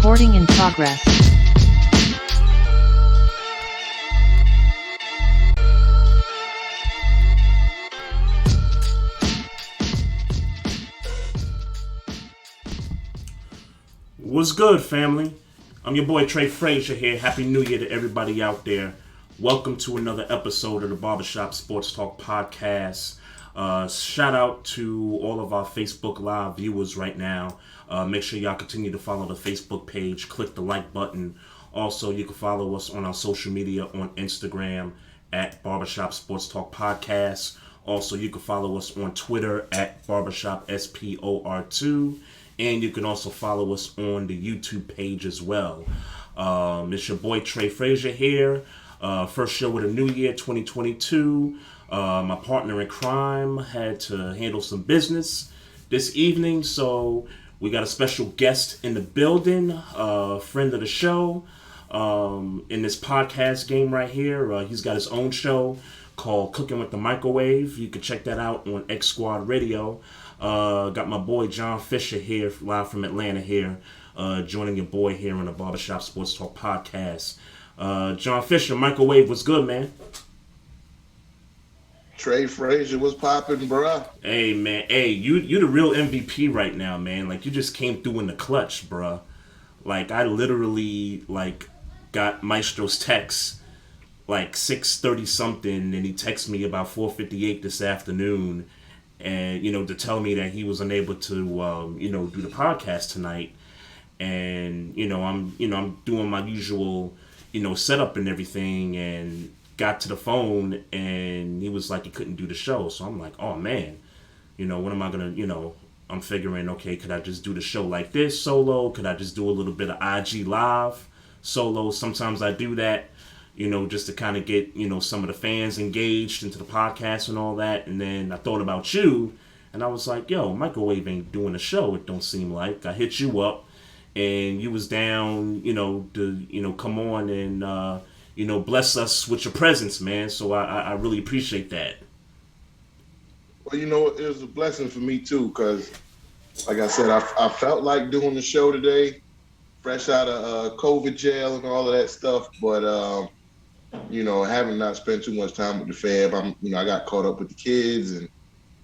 Recording in progress. What's good, family? I'm your boy Trey here. Happy New Year to everybody out there. Welcome to another episode of the Barbershop Sports Talk Podcast. Shout out to all of our Facebook Live viewers right now. Make sure y'all continue to follow the Facebook page. Click the like button. Also, you can follow us on our social media on Instagram at Barbershop Sports Talk Podcast. Also, you can follow us on Twitter at Barbershop SPOR2. And you can also follow us on the YouTube page as well. It's your boy Trey here. First show with a new year, 2022. My partner in crime had to handle some business this evening, so we got a special guest in the building, friend of the show, in this podcast game right here. He's got his own show called Cookin with the Microwave. You can check that out on X Squad Radio. Got my boy John Fisher here, live from Atlanta here, joining your boy here on the Barbershop Sports Talk Podcast. John Fisher, Microwave, what's good, man? Trey Frazier, what's poppin', bruh? Hey, man. Hey, you the real MVP right now, man. Like, you just came through in the clutch, bruh. Like, I literally, got Maestro's text, 6:30 something, and he texted me about 4:58 this afternoon, and, to tell me that he was unable to, do the podcast tonight. And, I'm doing my usual, setup and everything, and got to the phone, and he was like, he couldn't do the show. So I'm like, oh, man, what am I going to, I'm figuring, okay, could I just do the show like this solo? Could I just do a little bit of IG Live solo? Sometimes I do that, just to kind of get, some of the fans engaged into the podcast and all that. And then I thought about you, and I was like, yo, Microwave ain't doing a show, it don't seem like. I hit you up, and you was down, to, come on and, bless us with your presence, man. So I really appreciate that. Well, it was a blessing for me, too, because, like I said, I felt like doing the show today, fresh out of COVID jail and all of that stuff. But, having not spent too much time with the fam, I got caught up with the kids and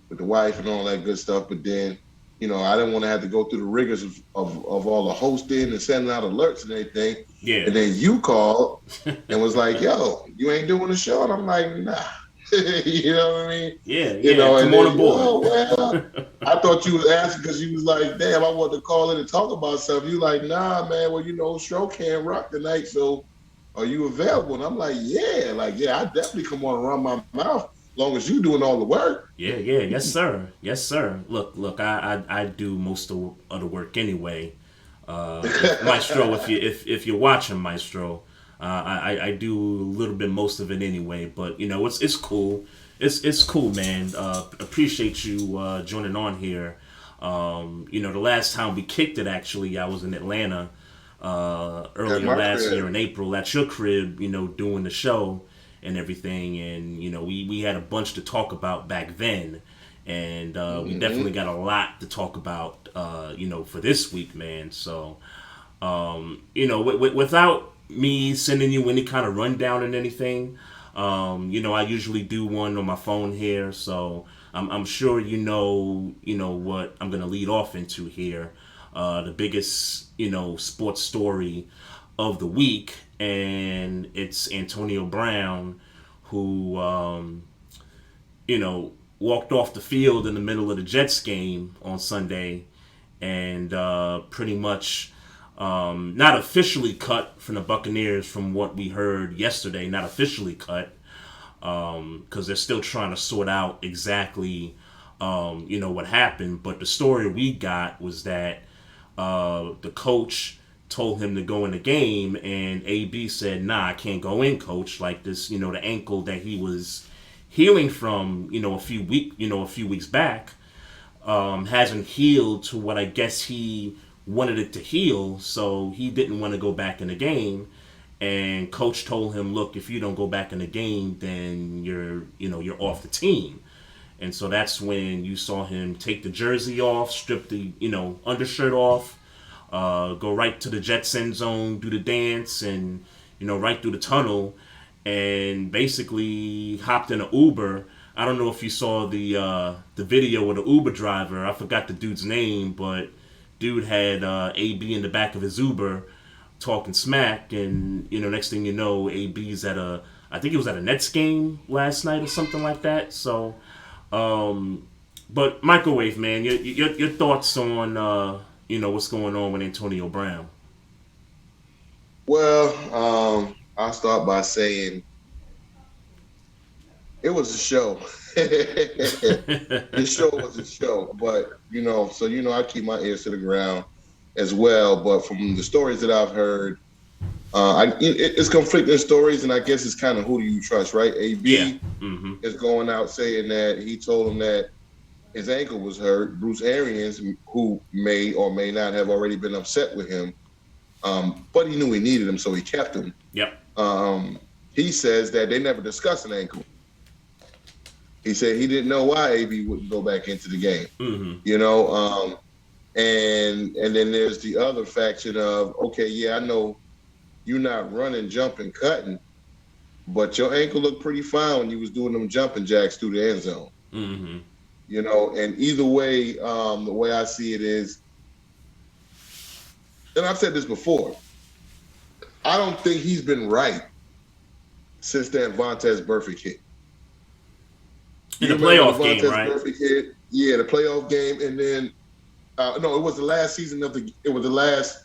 with the wife and all that good stuff. But then, I didn't want to have to go through the rigors of all the hosting and sending out alerts and everything. Yeah. And then you called and was like, yo, you ain't doing the show? And I'm like, nah. You know what I mean? Yeah, come on aboard. Well, I thought you was asking because you was like, damn, I want to call in and talk about something. You like, nah, man, well, Stro can't rock tonight, so are you available? And I'm like, yeah, I definitely come on and run my mouth as long as you doing all the work. Yeah, yes, sir. Look, I do most of the work anyway. Maestro, if you're watching, Maestro, I do a little bit most of it anyway. But it's cool. It's cool, man. Appreciate you joining on here. The last time we kicked it, actually, I was in Atlanta earlier last year in April at your crib, doing the show and everything, and we had a bunch to talk about back then, and we definitely got a lot to talk about for this week, man. So without me sending you any kind of rundown and anything, I usually do one on my phone here, so I'm sure what I'm gonna lead off into here. The biggest sports story of the week, and it's Antonio Brown, who walked off the field in the middle of the Jets game on Sunday, and pretty much not officially cut from the Buccaneers, from what we heard yesterday. Not officially cut, because they're still trying to sort out exactly what happened. But the story we got was that the coach told him to go in the game, and AB said, nah, I can't go in, coach. Like this, the ankle that he was healing from, a few weeks back, hasn't healed to what I guess he wanted it to heal. So he didn't want to go back in the game. And coach told him, look, if you don't go back in the game, then you're off the team. And so that's when you saw him take the jersey off, strip the, undershirt off, go right to the Jets end zone, do the dance, and right through the tunnel, and basically hopped in an Uber. I don't know if you saw the video of the Uber driver. I forgot the dude's name, but dude had AB in the back of his Uber talking smack, and next thing you know, AB's I think he was at a Nets game last night or something like that. So, but microwave man, your thoughts on what's going on with Antonio Brown? Well, I'll start by saying it was a show. The show was a show, but I keep my ears to the ground as well. But from the stories that I've heard, it's conflicting stories, and I guess it's kind of who do you trust, right? AB is going out saying that he told him that his ankle was hurt. Bruce Arians, who may or may not have already been upset with him, but he knew he needed him, so he kept him. Yep. He says that they never discussed an ankle. He said he didn't know why AB wouldn't go back into the game. And then there's the other faction of, okay, yeah, I know you're not running, jumping, cutting, but your ankle looked pretty fine when you was doing them jumping jacks through the end zone. And either way, the way I see it is, and I've said this before, I don't think he's been right since that Vontaze Burfict hit. In the playoff game, right? Hit? Yeah, the playoff game, and then no, it was the last season it was the last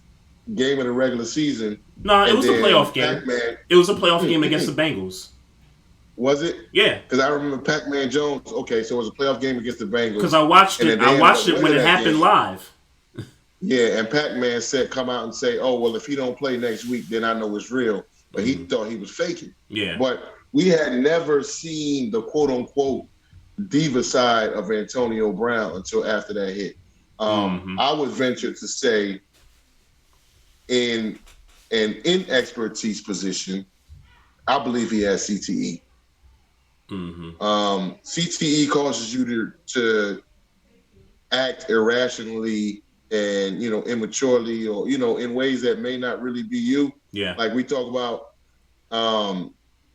game of the regular season. No, it was a playoff game. Pac-Man, it was a playoff game against the Bengals. Was it? Yeah. Because I remember Pac-Man Jones. Okay, so it was a playoff game against the Bengals. Because I watched it. I watched it when it happened live. Yeah, and Pac-Man come out and say, "Oh, well, if he don't play next week, then I know it's real." But he thought he was faking. Yeah. But we had never seen the quote-unquote diva side of Antonio Brown until after that hit. I would venture to say, in an inexpertise position, I believe he has CTE. CTE causes you to act irrationally and immaturely, or in ways that may not really be you. Yeah. Like we talk about,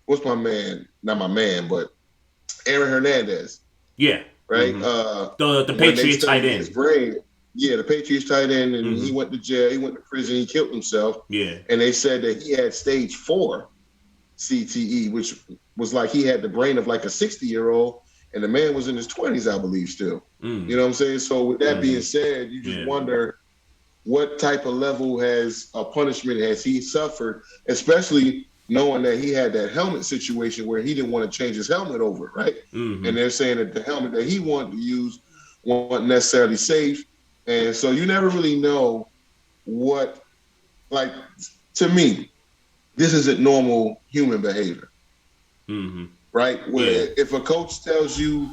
what's my man? Not my man, but Aaron Hernandez. Yeah. Right. The Patriots tight end. Yeah, the Patriots tight end, and he went to jail. He went to prison. He killed himself. Yeah. And they said that he had stage 4 CTE, which was like he had the brain of like a 60-year-old, and the man was in his 20s, I believe, still. You know what I'm saying? So with that being said, you just wonder what type of level of punishment has he suffered, especially knowing that he had that helmet situation where he didn't want to change his helmet over, right? And they're saying that the helmet that he wanted to use wasn't necessarily safe. And so you never really know what, like, to me, this isn't normal human behavior. Right? Where if a coach tells you,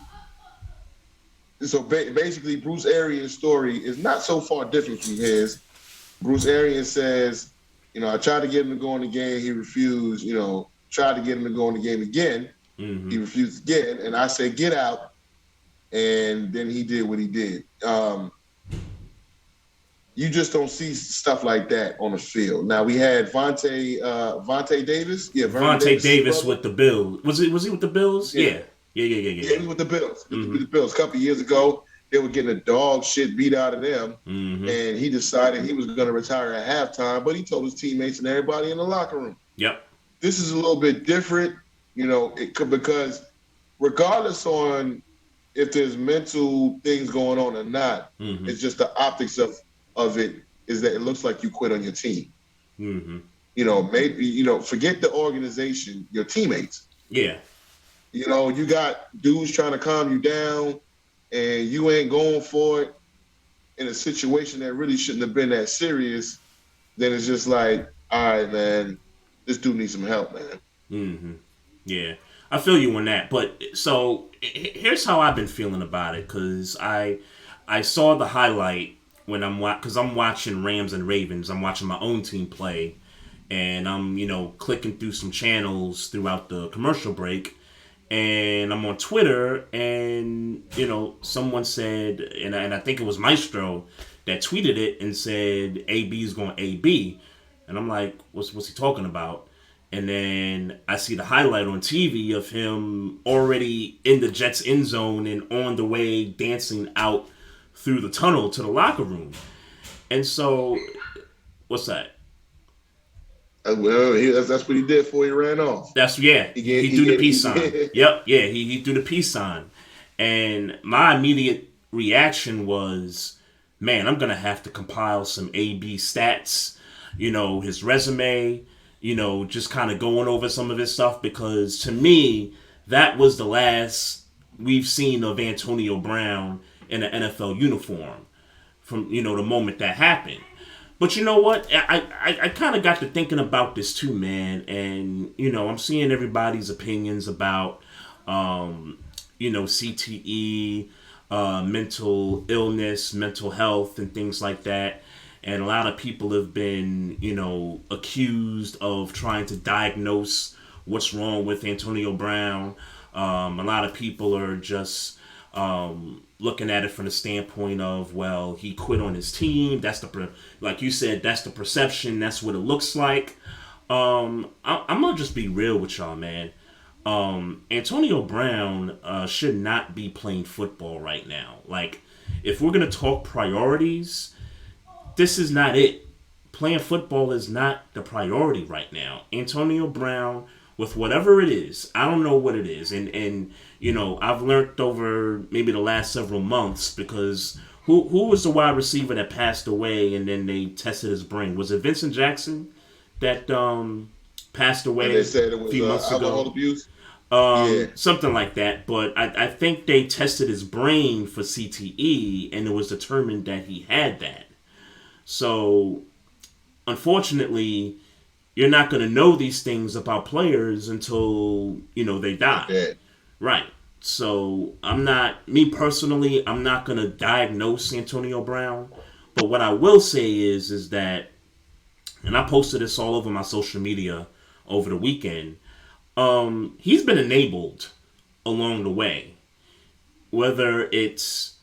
so basically Bruce Arians' story is not so far different from his. Bruce Arians says, I tried to get him to go in the game. He refused, tried to get him to go in the game again. He refused again. And I said, get out. And then he did what he did. You just don't see stuff like that on the field. Now we had Vontae Davis. Yeah, Vontae Davis with the Bills. Was he with the Bills? Yeah. Yeah, he was with the Bills. With the Bills. A couple of years ago, they were getting a dog shit beat out of them. And he decided he was going to retire at halftime, but he told his teammates and everybody in the locker room. Yep. This is a little bit different, because regardless on if there's mental things going on or not, it's just the optics of it is that it looks like you quit on your team. Maybe, forget the organization, your teammates. Yeah. You got dudes trying to calm you down and you ain't going for it in a situation that really shouldn't have been that serious. Then it's just like, all right, man, this dude needs some help, man. Yeah. I feel you on that. But so here's how I've been feeling about it. Cause I saw the highlight when I'm watching Rams and Ravens. I'm watching my own team play, and I'm clicking through some channels throughout the commercial break, And I'm on Twitter, and someone said, and I think it was Maestro that tweeted it and said AB is going AB, and I'm like, what's he talking about? And then I see the highlight on TV of him already in the Jets end zone and on the way dancing out through the tunnel to the locker room. And so, what's that? Well, that's what he did before he ran off. He threw the peace sign. Yep, yeah, he threw the peace sign. And my immediate reaction was, man, I'm going to have to compile some AB stats, his resume, just kind of going over some of his stuff, because to me, that was the last we've seen of Antonio Brown in an NFL uniform from, the moment that happened. But you know what? I kind of got to thinking about this too, man. And, I'm seeing everybody's opinions about, CTE, mental illness, mental health, and things like that. And a lot of people have been, accused of trying to diagnose what's wrong with Antonio Brown. A lot of people are just looking at it from the standpoint of, well, he quit on his team. That's like you said, that's the perception. That's what it looks like. I'm gonna just be real with y'all, man. Antonio Brown should not be playing football right now. Like, if we're gonna talk priorities, this is not it. Playing football is not the priority right now. Antonio Brown, with whatever it is, I don't know what it is, and I've learned over maybe the last several months, because who was the wide receiver that passed away and then they tested his brain? Was it Vincent Jackson that passed away and they said it was, a few months alcohol ago? Abuse? Something like that. But I think they tested his brain for CTE, and it was determined that he had that. So, unfortunately, you're not going to know these things about players until, they die. Okay. Right. So, me personally, I'm not going to diagnose Antonio Brown. But what I will say is that, and I posted this all over my social media over the weekend, he's been enabled along the way. Whether it's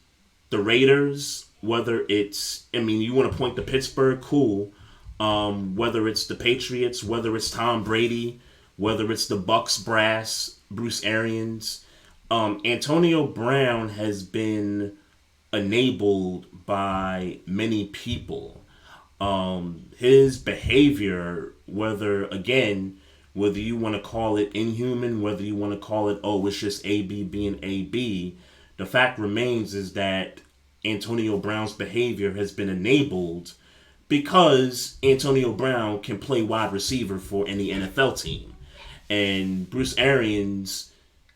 the Raiders, whether it's, you want to point to Pittsburgh, cool. Whether it's the Patriots, whether it's Tom Brady, whether it's the Bucs brass, Bruce Arians, Antonio Brown has been enabled by many people. His behavior, whether you want to call it inhuman, whether you want to call it, it's just AB being AB, the fact remains is that Antonio Brown's behavior has been enabled because Antonio Brown can play wide receiver for any NFL team. And Bruce Arians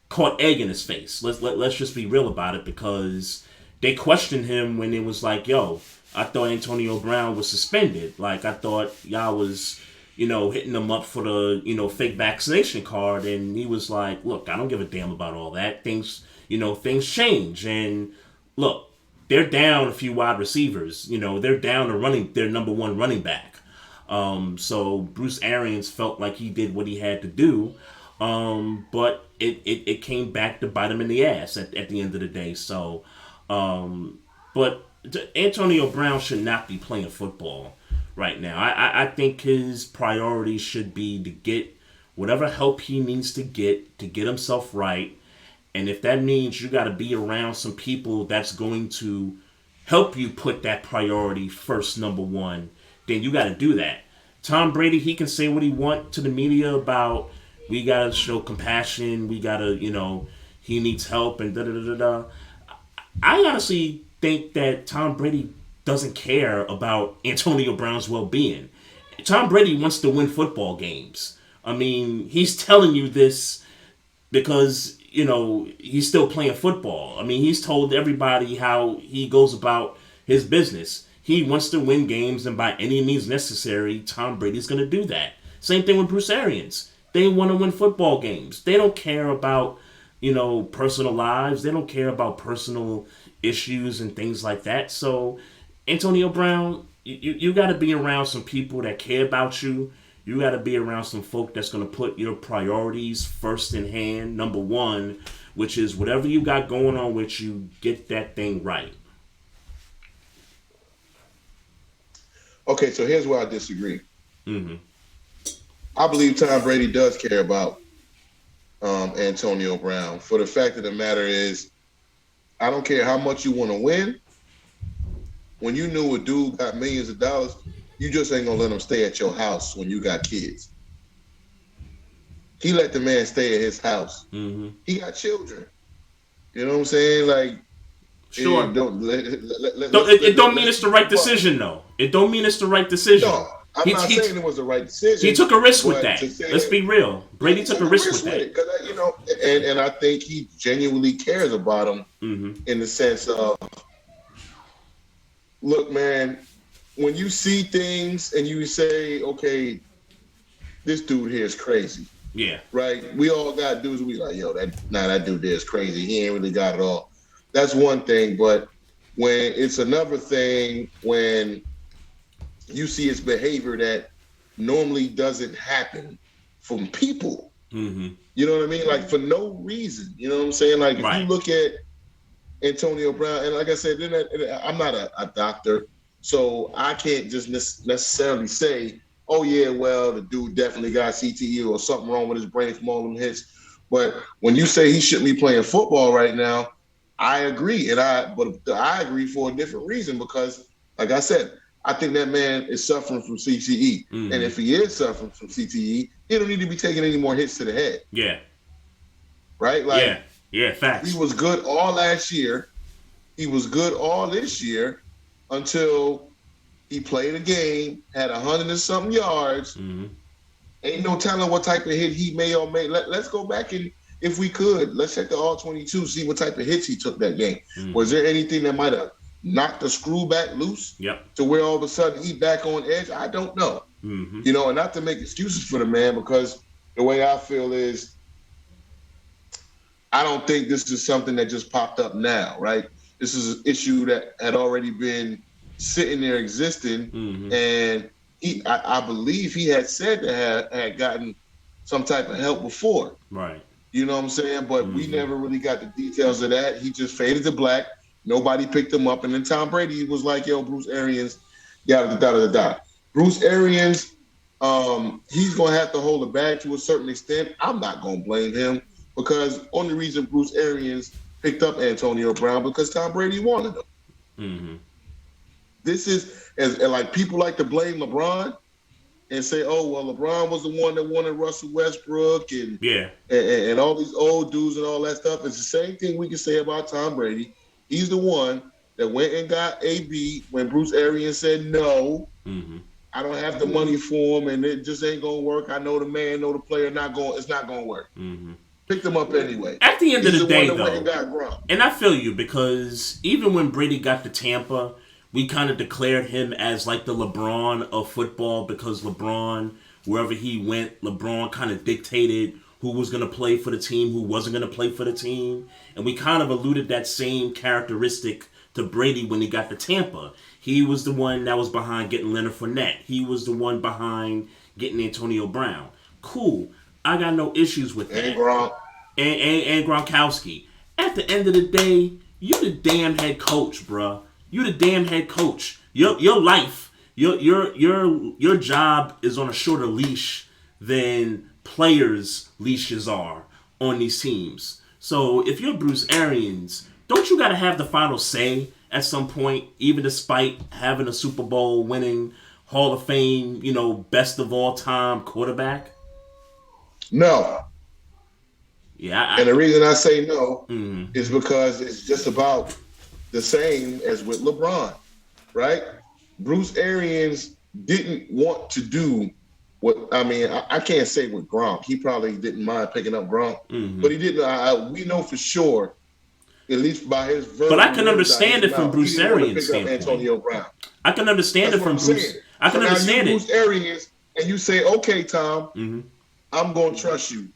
caught egg in his face. Let's just be real about it, because they questioned him when it was like, yo, I thought Antonio Brown was suspended. Like, I thought y'all was, hitting him up for the, fake vaccination card. And he was like, look, I don't give a damn about all that. Things change. And look, they're down a few wide receivers. They're down their number one running back. So Bruce Arians felt like he did what he had to do. But it came back to bite him in the ass at the end of the day. So, but Antonio Brown should not be playing football right now. I think his priority should be to get whatever help he needs to get himself right. And if that means you got to be around some people that's going to help you put that priority first, number one, then you got to do that. Tom Brady, he can say what he wants to the media about, we got to show compassion, we got to, he needs help and da-da-da-da-da. I honestly think that Tom Brady doesn't care about Antonio Brown's well-being. Tom Brady wants to win football games. He's telling you this because he's still playing football. He's told everybody how he goes about his business. He wants to win games, and by any means necessary, Tom Brady's going to do that. Same thing with Bruce Arians. They want to win football games. They don't care about, personal lives. They don't care about personal issues and things like that. So, Antonio Brown, you got to be around some people that care about you. You got to be around some folk that's going to put your priorities first in hand, number one, which is whatever you got going on with you, get that thing right. Okay, so here's where I disagree. Mm-hmm. I believe Tom Brady does care about Antonio Brown. For the fact of the matter is, I don't care how much you want to win. When you knew a dude got millions of dollars, you just ain't gonna let him stay at your house when you got kids. He let the man stay at his house. Mm-hmm. He got children. You know what I'm saying? Like, sure. It don't mean it's the right decision, though. It don't mean it's the right decision. No, I'm not saying it was the right decision. He took a risk with that. Let's be real. Brady took a risk with that. Because, you know, and I think he genuinely cares about him in the sense of, look, man, when you see things and you say, okay, this dude here is crazy. Yeah. Right? We all got dudes we like, yo, that dude there is crazy. He ain't really got it all. That's one thing. But when it's another thing when you see his behavior that normally doesn't happen from people. Mm-hmm. You know what I mean? Like, for no reason. You know what I'm saying? Like, if you look at Antonio Brown, and like I said, I'm not a doctor, so I can't just necessarily say, oh, yeah, well, the dude definitely got CTE or something wrong with his brain from all them hits. But when you say he shouldn't be playing football right now, I agree. But I agree for a different reason because, like I said, I think that man is suffering from CTE. Mm-hmm. And if he is suffering from CTE, he don't need to be taking any more hits to the head. Yeah. Right? Like, yeah, facts. He was good all last year. He was good all this year until he played a game, had 100 and something yards. Mm-hmm. Ain't no telling what type of hit he may or may. Let's go back and, if we could, let's check the all 22, see what type of hits he took that game. Mm-hmm. Was there anything that might have knocked the screw back loose to where all of a sudden he back on edge? I don't know. Mm-hmm. You know, and not to make excuses for the man, because the way I feel is I don't think this is something that just popped up now, right? This is an issue that had already been sitting there existing, and I believe he had said that had gotten some type of help before. Right. You know what I'm saying? But we never really got the details of that. He just faded to black. Nobody picked him up. And then Tom Brady was like, yo, Bruce Arians, yada. Bruce Arians, he's going to have to hold the bag to a certain extent. I'm not going to blame him because only reason Bruce Arians picked up Antonio Brown because Tom Brady wanted him. Mm-hmm. This is, as like people like to blame LeBron and say, oh, well, LeBron was the one that wanted Russell Westbrook and all these old dudes and all that stuff. It's the same thing we can say about Tom Brady. He's the one that went and got AB when Bruce Arians said, no, I don't have the money for him and it just ain't going to work. I know the man, know the player, it's not going to work. Mm-hmm. Picked him up anyway. At the end of the day, though, and I feel you because even when Brady got to Tampa, we kind of declared him as like the LeBron of football because LeBron, wherever he went, LeBron kind of dictated who was going to play for the team, who wasn't going to play for the team. And we kind of alluded that same characteristic to Brady when he got to Tampa. He was the one that was behind getting Leonard Fournette. He was the one behind getting Antonio Brown. Cool. I got no issues with that. And Gronkowski. At the end of the day, you the damn head coach, bruh. You the damn head coach. Your life, your job is on a shorter leash than players' leashes are on these teams. So if you're Bruce Arians, don't you got to have the final say at some point, even despite having a Super Bowl winning Hall of Fame, best of all time quarterback? No. Yeah. And the reason I say no is because it's just about the same as with LeBron, right? Bruce Arians didn't want to do I can't say with Gronk. He probably didn't mind picking up Gronk, but he didn't. We know for sure, at least by his verbal. But I can understand it from Bruce Arians' standpoint. Antonio Brown. I can understand it from Bruce. I can understand it. Bruce Arians, and you say, okay, Tom, I'm going to trust you.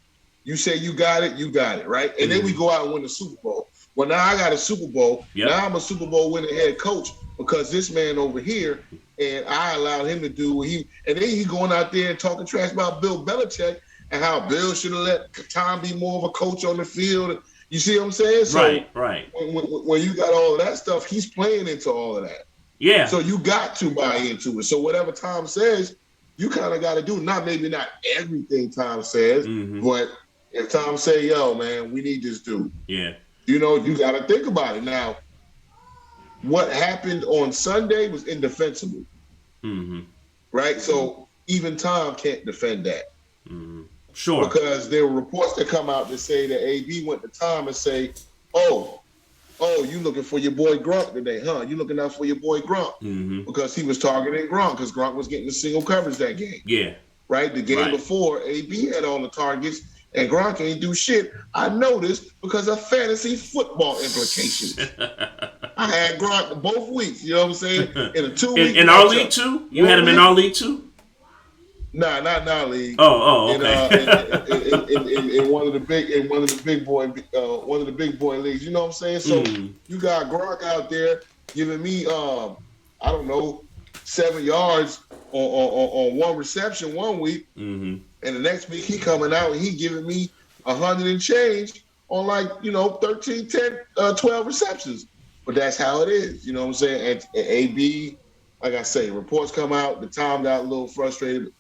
You say you got it, right? And then we go out and win the Super Bowl. Well, now I got a Super Bowl. Yep. Now I'm a Super Bowl winning head coach because this man over here and I allowed him to do what and then he going out there and talking trash about Bill Belichick and how Bill should have let Tom be more of a coach on the field. You see what I'm saying? So right. when you got all of that stuff, he's playing into all of that. Yeah. So you got to buy into it. So whatever Tom says, you kind of got to do. Maybe not everything Tom says, but if Tom say, "Yo, man, we need this dude," yeah, you got to think about it. Now, what happened on Sunday was indefensible, right? So even Tom can't defend that. Sure. Because there were reports that come out that say that AB went to Tom and say, "Oh, you looking for your boy Gronk today, huh? You looking out for your boy Gronk," because he was targeting Gronk because Gronk was getting the single coverage that game. Yeah. Right? The game before, AB had all the targets and Gronk ain't do shit. I noticed because of fantasy football implications. I had Gronk both weeks, you know what I'm saying? In a 2-week in our league too? You had him in our league too? Nah, not in our league. Okay. In one of the big boy leagues. You know what I'm saying? So you got Gronk out there giving me 7 yards on one reception one week, and the next week he coming out and he giving me 100 and change on 13, 10, 12 receptions. But that's how it is. You know what I'm saying? And AB, like I say, reports come out. The Tom got a little frustrated.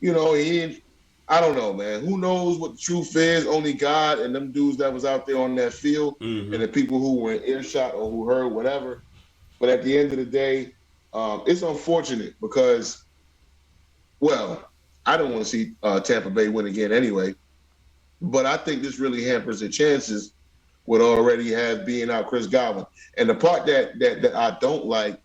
I don't know, man. Who knows what the truth is? Only God and them dudes that was out there on that field and the people who were in earshot or who heard whatever. But at the end of the day, it's unfortunate because, I don't want to see Tampa Bay win again anyway. But I think this really hampers their chances with already being out Chris Godwin. And the part that I don't like,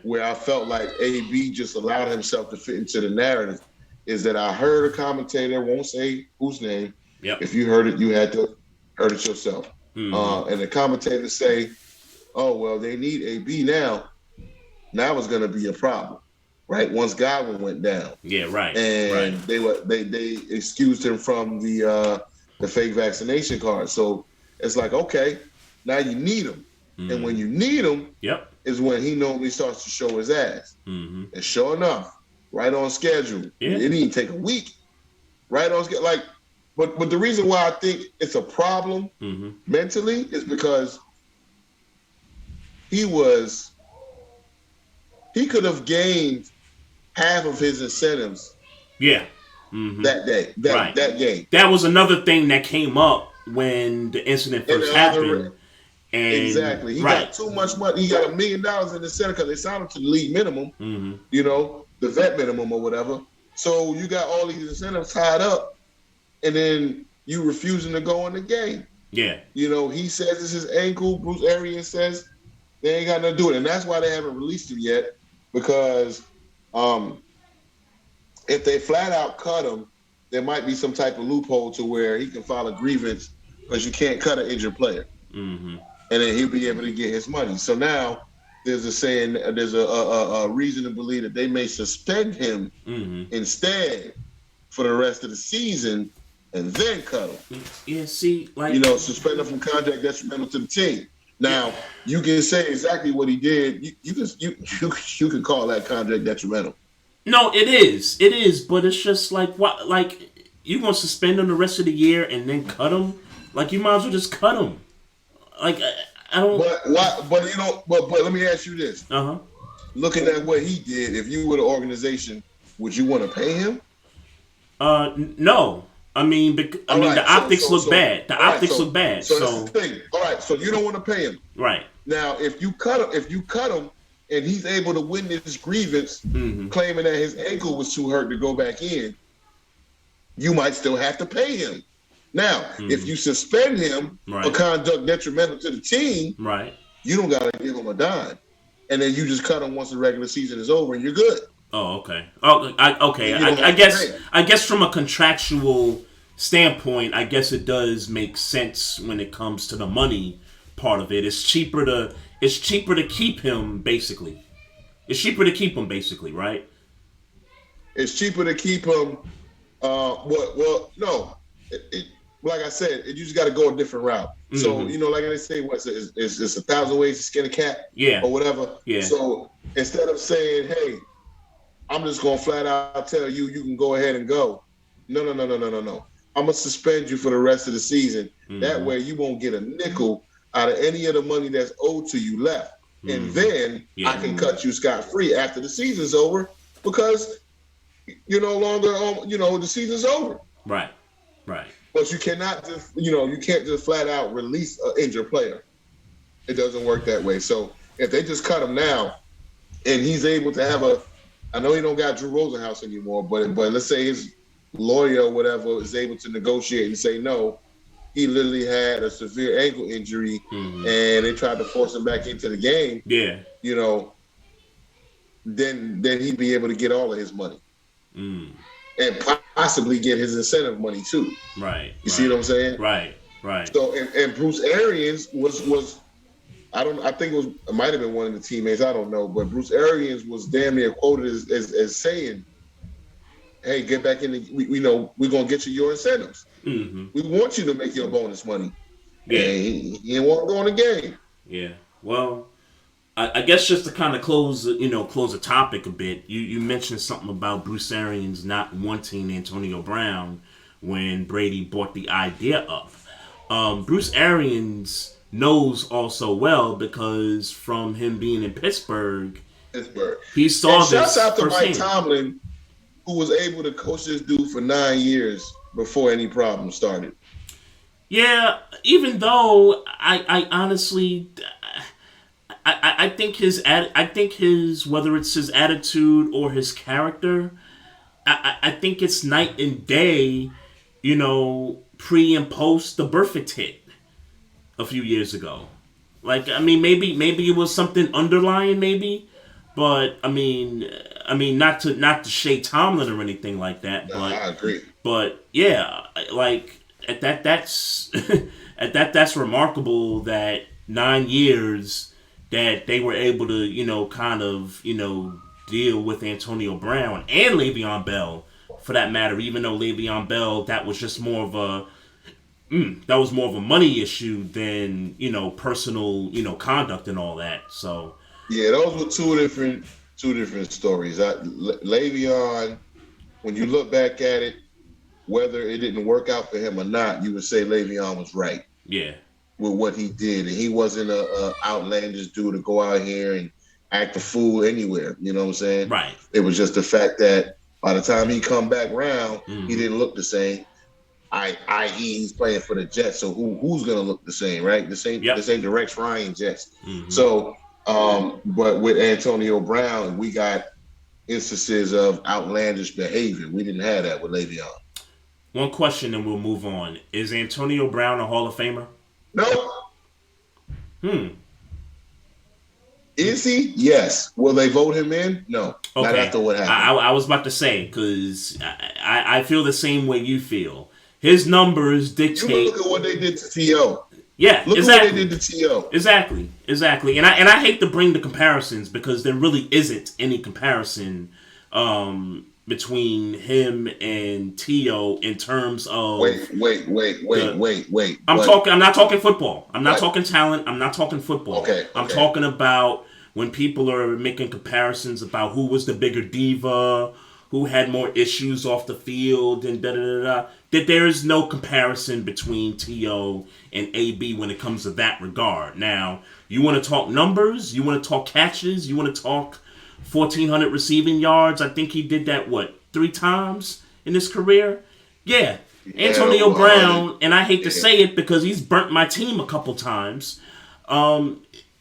where I felt like AB just allowed himself to fit into the narrative, is that I heard a commentator, won't say whose name. Yep. If you heard it, you had to heard it yourself. And the commentator say, "Oh, well, they need AB now. Now it's going to be a problem, right? Once Godwin went down." Yeah, right. And they excused him from the fake vaccination card. So it's like, okay, now you need him. And when you need him, is when he normally starts to show his ass. And sure enough, right on schedule. Yeah. It didn't take a week. Right on schedule. But the reason why I think it's a problem mentally is because he could have gained half of his incentives. Yeah. That day. That game. That was another thing that came up when the incident first happened. Exactly. He got too much money. He got $1 million in the center because they signed him to the league minimum. The vet minimum or whatever. So you got all these incentives tied up, and then you refusing to go in the game. Yeah. He says it's his ankle. Bruce Arians says they ain't got nothing to do with it. And that's why they haven't released him yet, because if they flat out cut him, there might be some type of loophole to where he can file a grievance because you can't cut an injured player. And then he'll be able to get his money. So now there's a reason to believe that they may suspend him instead for the rest of the season and then cut him. Yeah, see, suspend him from contact detrimental to the team. Now, you can say exactly what he did. You can call that contact detrimental. No, it is, but it's just what? You gonna suspend him the rest of the year and then cut him? You might as well just cut him. I don't. But why? But let me ask you this. Looking at what he did, if you were the organization, would you want to pay him? No. The optics look bad. The optics look bad. So that's the thing. All right. So you don't want to pay him. Right. Now, if you cut him, and he's able to win this grievance, claiming that his ankle was too hurt to go back in, you might still have to pay him. Now, if you suspend him for conduct detrimental to the team, you don't got to give him a dime. And then you just cut him once the regular season is over and you're good. Oh, okay. I guess from a contractual standpoint, I guess it does make sense when it comes to the money part of it. It's cheaper to keep him, basically. Right? It's cheaper to keep him. No. Like I said, you just got to go a different route. So, like they say, it's 1,000 ways to skin a cat, or whatever. Yeah. So instead of saying, hey, I'm just gonna flat out tell you you can go ahead and go. No, no, no, no, no, no, no. I'm gonna suspend you for the rest of the season. That way you won't get a nickel out of any of the money that's owed to you left. And then I can cut you scot-free after the season's over because you're no longer on, the season's over. Right. Right. But you cannot just, you can't just flat out release an injured player. It doesn't work that way. So if they just cut him now and he's able to have I know he don't got Drew Rosenhaus anymore, but let's say his lawyer or whatever is able to negotiate and say, no, he literally had a severe ankle injury and they tried to force him back into the game. Yeah. Then he'd be able to get all of his money. And possibly get his incentive money too. Right. You see what I'm saying? Right. Right. So and Bruce Arians was I think it might have been one of the teammates, I don't know, but Bruce Arians was damn near quoted as saying, hey, get back in we're gonna get you your incentives. We want you to make your bonus money. Yeah. And he didn't want to go in the game. Yeah. Well, I guess just to kind of close the topic a bit, you mentioned something about Bruce Arians not wanting Antonio Brown when Brady brought the idea up. Bruce Arians knows also well because from him being in Pittsburgh, he saw and this. Shouts out to Mike firsthand. Tomlin, who was able to coach this dude for 9 years before any problem started. Yeah, even though I honestly. I think his whether it's his attitude or his character, I think it's night and day, pre and post the Burfict hit a few years ago. Like, I mean, maybe it was something underlying, maybe, but I mean, not to shade Tomlin or anything like that. But I agree. But yeah, like that's that's remarkable that 9 years. That they were able to, kind of, deal with Antonio Brown and Le'Veon Bell, for that matter. Even though Le'Veon Bell, that was just more of a money issue than personal conduct and all that. So yeah, those were two different stories. Le'Veon, when you look back at it, whether it didn't work out for him or not, you would say Le'Veon was right. Yeah. With what he did, and he wasn't a outlandish dude to go out here and act a fool anywhere. You know what I'm saying? Right. It was just the fact that by the time he come back round, he didn't look the same. I.e., he's playing for the Jets, so who's gonna look the same, right? This ain't the Rex Ryan Jets. So, but with Antonio Brown, we got instances of outlandish behavior. We didn't have that with Le'Veon. One question, and we'll move on. Is Antonio Brown a Hall of Famer? No. Is he? Yes. Will they vote him in? No. Okay. Not after what happened. I was about to say, because I feel the same way you feel. His numbers dictate. You look at what they did to T.O. Yeah, look exactly. at what they did to T.O. Exactly. And I hate to bring the comparisons because there really isn't any comparison between him and T.O. in terms of wait. I'm not talking football. I'm not talking talent. I'm not talking football. Okay. I'm talking about when people are making comparisons about who was the bigger diva, who had more issues off the field, and that there is no comparison between T.O. and AB when it comes to that regard. Now, you want to talk numbers, you want to talk catches, you want to talk 1,400 receiving yards. I think he did that, 3 times in his career? Yeah. Antonio Brown, and I hate to say it because he's burnt my team a couple times,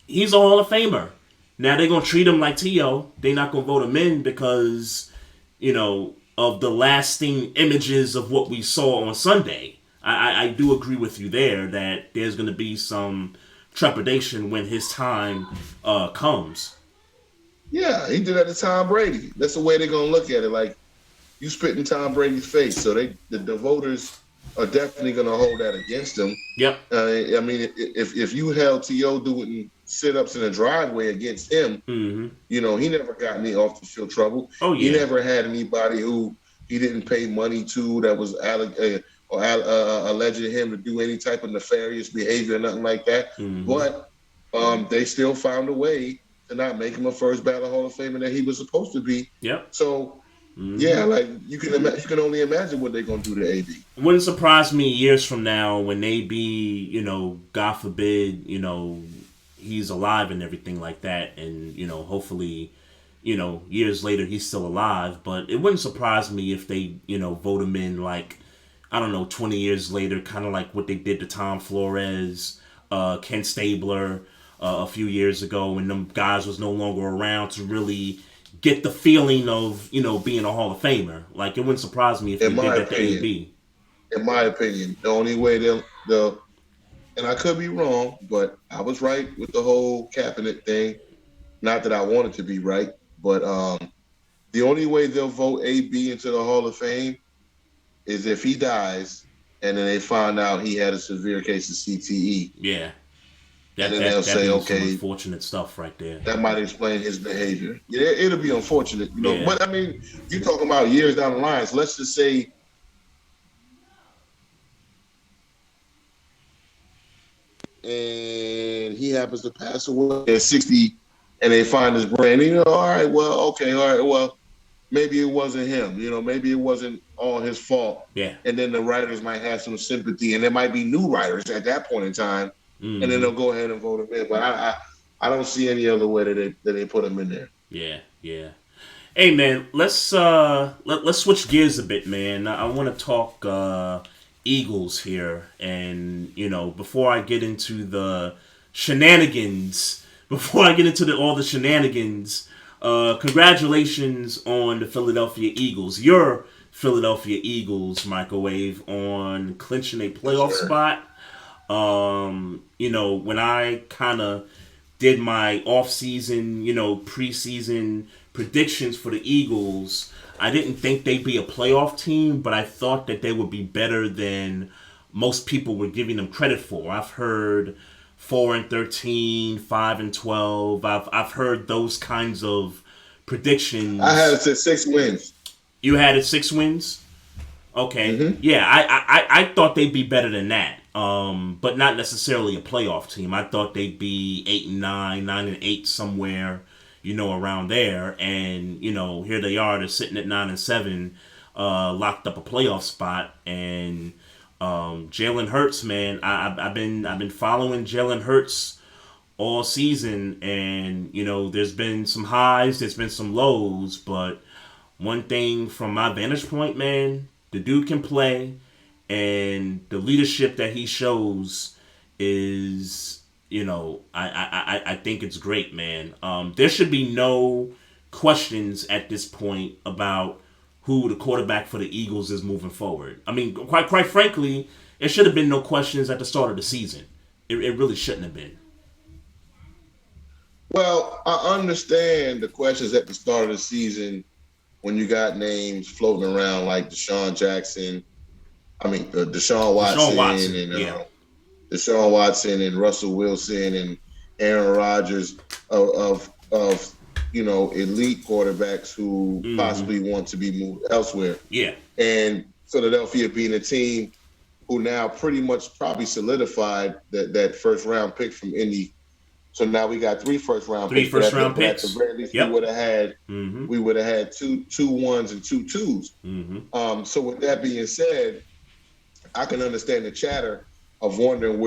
he's a Hall of Famer. Now, they're going to treat him like T.O. They're not going to vote him in because, of the lasting images of what we saw on Sunday. I do agree with you there that there's going to be some trepidation when his time comes. Yeah, he did that to Tom Brady. That's the way they're going to look at it. Like, you spit in Tom Brady's face. So the voters are definitely going to hold that against him. Yep. I mean, if you held T.O. doing sit-ups in the driveway against him, he never got any off-the-field trouble. Oh, yeah. He never had anybody who he didn't pay money to that was alleging him to do any type of nefarious behavior or nothing like that. But they still found a way to not make him a first ballot Hall of Famer that he was supposed to be. Yep. So Mm-hmm. yeah, like you can only imagine what they're gonna do to AB. It wouldn't surprise me years from now when they be, God forbid, he's alive and everything like that, and hopefully, years later he's still alive. But it wouldn't surprise me if they, vote him in like, I don't know, 20 years later, kind of like what they did to Tom Flores, Ken Stabler, a few years ago, when them guys was no longer around to really get the feeling of being a Hall of Famer. Like, it wouldn't surprise me if they In did my that to opinion, AB. the only way they'll and I could be wrong, but I was right with the whole Kaepernick thing. Not that I wanted to be right, but the only way they'll vote AB into the Hall of Fame is if he dies and then they find out he had a severe case of CTE. Yeah, And that then they'll that that say, be some okay, unfortunate stuff right there. that might explain his behavior. Yeah, it'll be unfortunate, Yeah. But I mean, you're talking about years down the line. So let's just say and he happens to pass away at 60 and they find his brain. All right, well, maybe it wasn't him. Maybe it wasn't all his fault. Yeah. And then the writers might have some sympathy, and there might be new writers at that point in time, Mm-hmm. and then they'll go ahead and vote him in. But I don't see any other way that they put him in there. Yeah, yeah. Hey man, let's let's switch gears a bit, man. I want to talk Eagles here, and before I get into the shenanigans, all the shenanigans, congratulations on the Philadelphia Eagles. Your Philadelphia Eagles, Microwave, on clinching a playoff spot. When I kind of did my off-season, preseason predictions for the Eagles, I didn't think they'd be a playoff team, but I thought that they would be better than most people were giving them credit for. I've heard 4-13, 5-12. I've heard those kinds of predictions. I had it at 6 wins. You had it 6 wins? Okay. Mm-hmm. Yeah, I thought they'd be better than that. But not necessarily a playoff team. I thought they'd be 8-9, 9-8 somewhere, around there. And, here they are, they're sitting at 9-7, locked up a playoff spot. And Jalen Hurts, man, I've been following Jalen Hurts all season, and there's been some highs, there's been some lows, but one thing from my vantage point, man, the dude can play, and the leadership that he shows is, I think it's great, man. There should be no questions at this point about who the quarterback for the Eagles is moving forward. I mean, quite frankly, there should have been no questions at the start of the season. It really shouldn't have been. Well, I understand the questions at the start of the season when you got names floating around like Deshaun Watson and Russell Wilson and Aaron Rodgers of elite quarterbacks who possibly want to be moved elsewhere. Yeah. And Philadelphia being a team who now pretty much probably solidified that first round pick from Indy. So now we got 3 first round picks. First round picks. At the very least, yep. we would have had two 1s and 2 2s. Mm-hmm. So with that being said, I can understand the chatter of wondering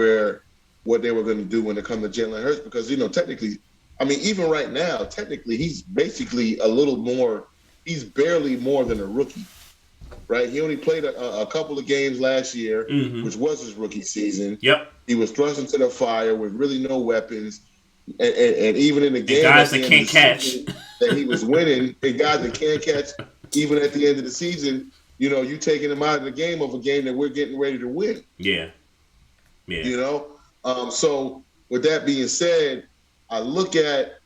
what they were going to do when it comes to Jalen Hurts, because technically, I mean, even right now, technically, he's basically he's barely more than a rookie, right? He only played a couple of games last year, which was his rookie season. Yep. He was thrust into the fire with really no weapons. And even in the game, guys that can't catch, that he was winning, and guys that can't catch, even at the end of the season, you taking him out of the game of a game that we're getting ready to win. Yeah. Yeah. So with that being said, I look at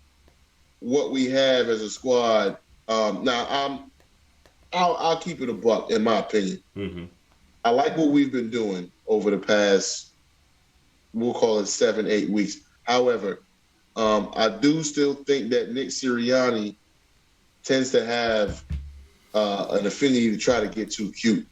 what we have as a squad. Now I'll keep it a buck in my opinion. Mm-hmm. I like what we've been doing over the past, we'll call it 7-8 weeks. However, I do still think that Nick Sirianni tends to have an affinity to try to get too cute,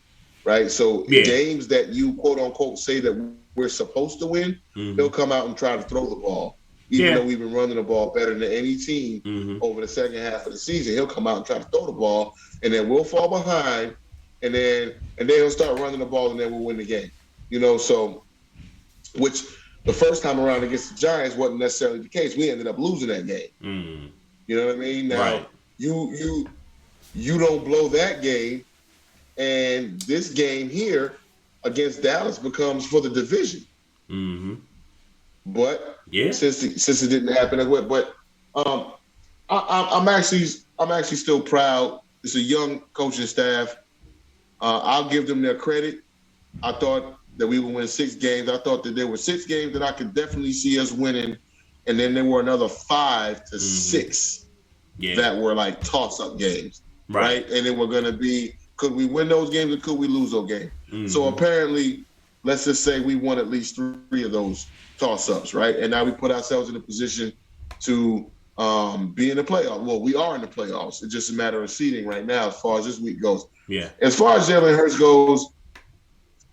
right? So games that you quote unquote say that we're supposed to win, he'll come out and try to throw the ball. even though we've been running the ball better than any team over the second half of the season. He'll come out and try to throw the ball, and then we'll fall behind, and then he'll start running the ball, and then we'll win the game. So which the first time around against the Giants wasn't necessarily the case. We ended up losing that game. You know what I mean? Now you don't blow that game, and this game here against Dallas becomes for the division. But since it didn't happen, but I'm actually still proud. It's a young coaching staff. I'll give them their credit. I thought that we would win 6 games. I thought that there were 6 games that I could definitely see us winning, and then there were another 5 to 6 that were like toss-up games, right? And then we're going to be, could we win those games or could we lose those games? So apparently, let's just say we won at least 3 of those toss-ups, right? And now we put ourselves in a position to be in the playoffs. Well, we are in the playoffs. It's just a matter of seeding right now as far as this week goes. As far as Jalen Hurts goes,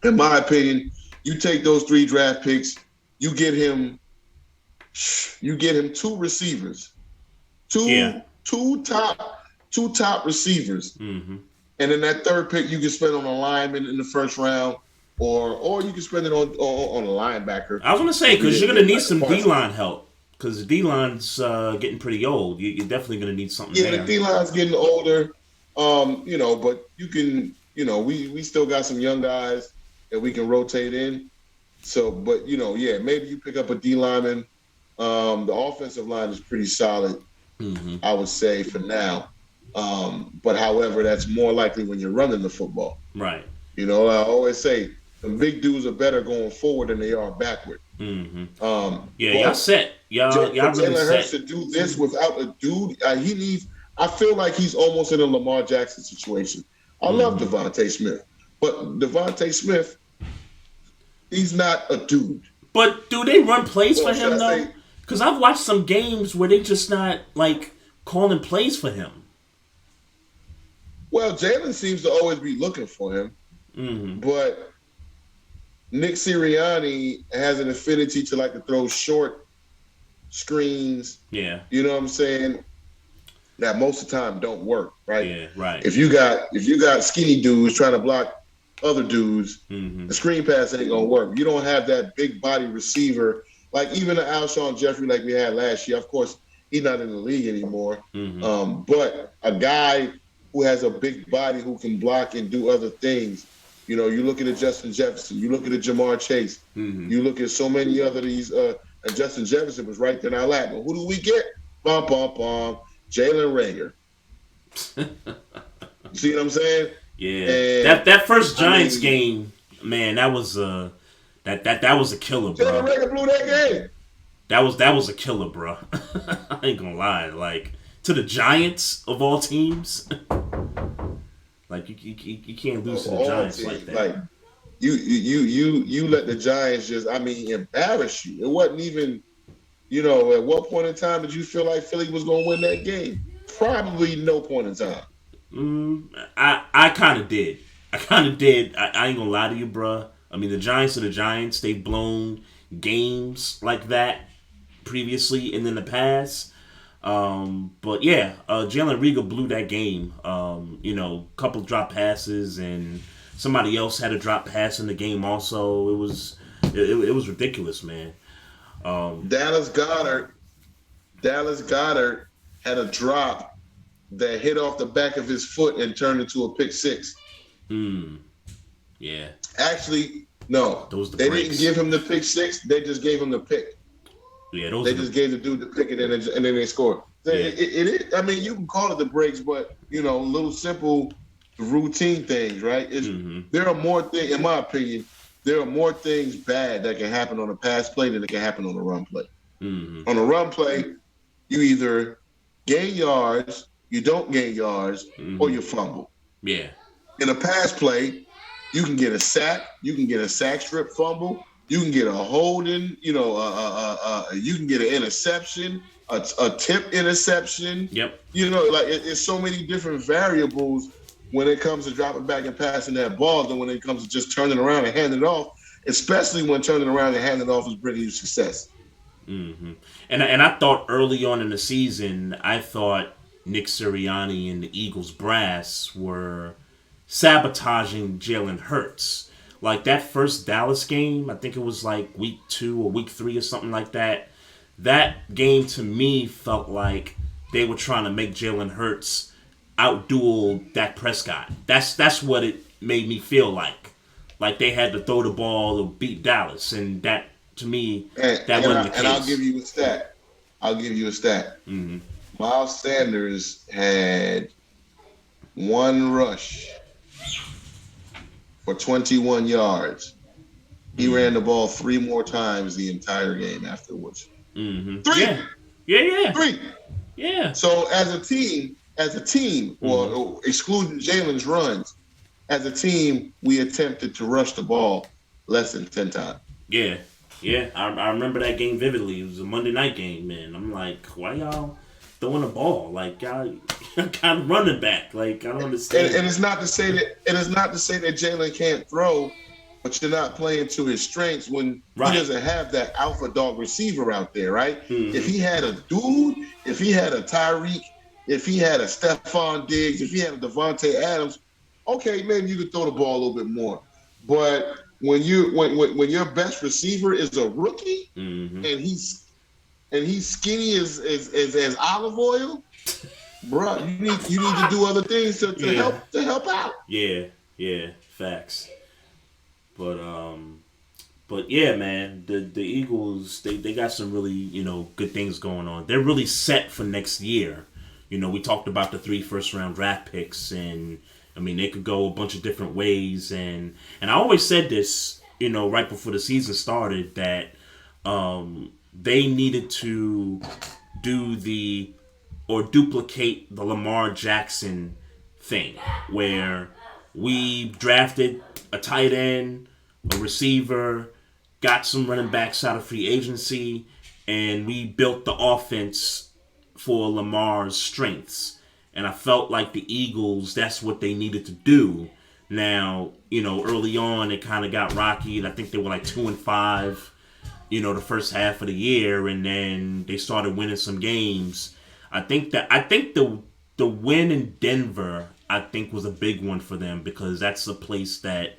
in my opinion, you take those 3 draft picks, you get him 2 receivers, two top receivers, and then that 3rd pick you can spend on a lineman in the first round, or you can spend it on a linebacker. I was gonna say, because you're gonna need some D-line help, because the D-line's getting pretty old. You're definitely gonna need something. Yeah, the D-line's getting older. But you can, we still got some young guys that we can rotate in. So, but maybe you pick up a D lineman. The offensive line is pretty solid, I would say, for now. But however, that's more likely when you're running the football. Right. I always say the big dudes are better going forward than they are backward. Y'all set. Y'all really Jalen set. Hurts to do this without a dude, he needs. I feel like he's almost in a Lamar Jackson situation. I love Devontae Smith, but Devontae Smith, he's not a dude. But do they run plays for him though? Because I've watched some games where they just not like calling plays for him. Well, Jalen seems to always be looking for him, but Nick Sirianni has an affinity to like to throw short screens. Yeah, you know what I'm saying? That most of the time don't work, right? Yeah, right. If you got skinny dudes trying to block other dudes, the screen pass ain't gonna work. You don't have that big body receiver, like even the Alshon Jeffrey like we had last year. Of course, he's not in the league anymore. But a guy who has a big body who can block and do other things. You look at a Justin Jefferson, you look at a Jamar Chase, you look at so many other these. And Justin Jefferson was right there in our lap. But who do we get? Bum bum bum. Jalen Reagor. See what I'm saying? Yeah. And that first Giants game, man, that was that was a killer, bro. Jalen Reagor blew that game. That was a killer, bro. I ain't gonna lie. Like, to the Giants of all teams, like you can't lose to the Giants teams, like that. Like you let the Giants just embarrass you. It wasn't even. At what point in time did you feel like Philly was going to win that game? Probably no point in time. I kind of did. I ain't going to lie to you, bro. The Giants are the Giants. They've blown games like that previously and in the past. But yeah, Jalen Reagor blew that game. Couple drop passes, and somebody else had a drop pass in the game also. It was ridiculous, man. Dallas Goddard had a drop that hit off the back of his foot and turned into a pick 6. Yeah. Actually, no. They didn't give him the pick 6. They just gave him the pick. Yeah, they just gave the dude the pick and then they scored. Yeah. It you can call it the breaks, but little simple routine things, right? There are more things, in my opinion. There are more things bad that can happen on a pass play than that can happen on a run play. On a run play, you either gain yards, you don't gain yards, or you fumble. Yeah. In a pass play, you can get a sack, you can get a sack strip fumble, you can get a holding, you can get an interception, a tip interception. Yep. It's so many different variables when it comes to dropping back and passing that ball than when it comes to just turning around and handing it off, especially when turning around and handing it off is bringing you success. Mm-hmm. And I thought early on in the season, I thought Nick Sirianni and the Eagles brass were sabotaging Jalen Hurts. Like that first Dallas game, I think it was like week 2 or week 3 or something like that. That game to me felt like they were trying to make Jalen Hurts outduel Dak Prescott. That's what it made me feel like. Like they had to throw the ball to beat Dallas, and that to me that wasn't the case. And I'll give you a stat. Mm-hmm. Miles Sanders had one rush for 21 yards. He ran the ball 3 more times the entire game afterwards. Mm-hmm. 3. Yeah. 3. Yeah. So as a team, or excluding Jalen's runs, as a team, we attempted to rush the ball less than 10 times. Yeah. I remember that game vividly. It was a Monday night game, man. I'm like, why y'all throwing the ball? Like, y'all kind of running back. Like, I don't understand. And it's not to say that Jalen can't throw, but you're not playing to his strengths when he doesn't have that alpha dog receiver out there, right? Mm-hmm. If he had a dude, if he had a Tyreek, if he had a Stephon Diggs, if he had a Devontae Adams, okay, maybe you could throw the ball a little bit more. But when your best receiver is a rookie and he's skinny as olive oil, bro, you need to do other things to help out. Yeah, facts. But yeah, man, the Eagles they got some really good things going on. They're really set for next year. We talked about the 3 first-round draft picks, and I mean they could go a bunch of different ways. And I always said this, right before the season started, that they needed to duplicate the Lamar Jackson thing, where we drafted a tight end, a receiver, got some running backs out of free agency, and we built the offense for Lamar's strengths. And I felt like the Eagles, that's what they needed to do. Now, early on it kind of got rocky, and I think they were like 2-5, the first half of the year, and then they started winning some games. I think the win in Denver, I think, was a big one for them, because that's a place that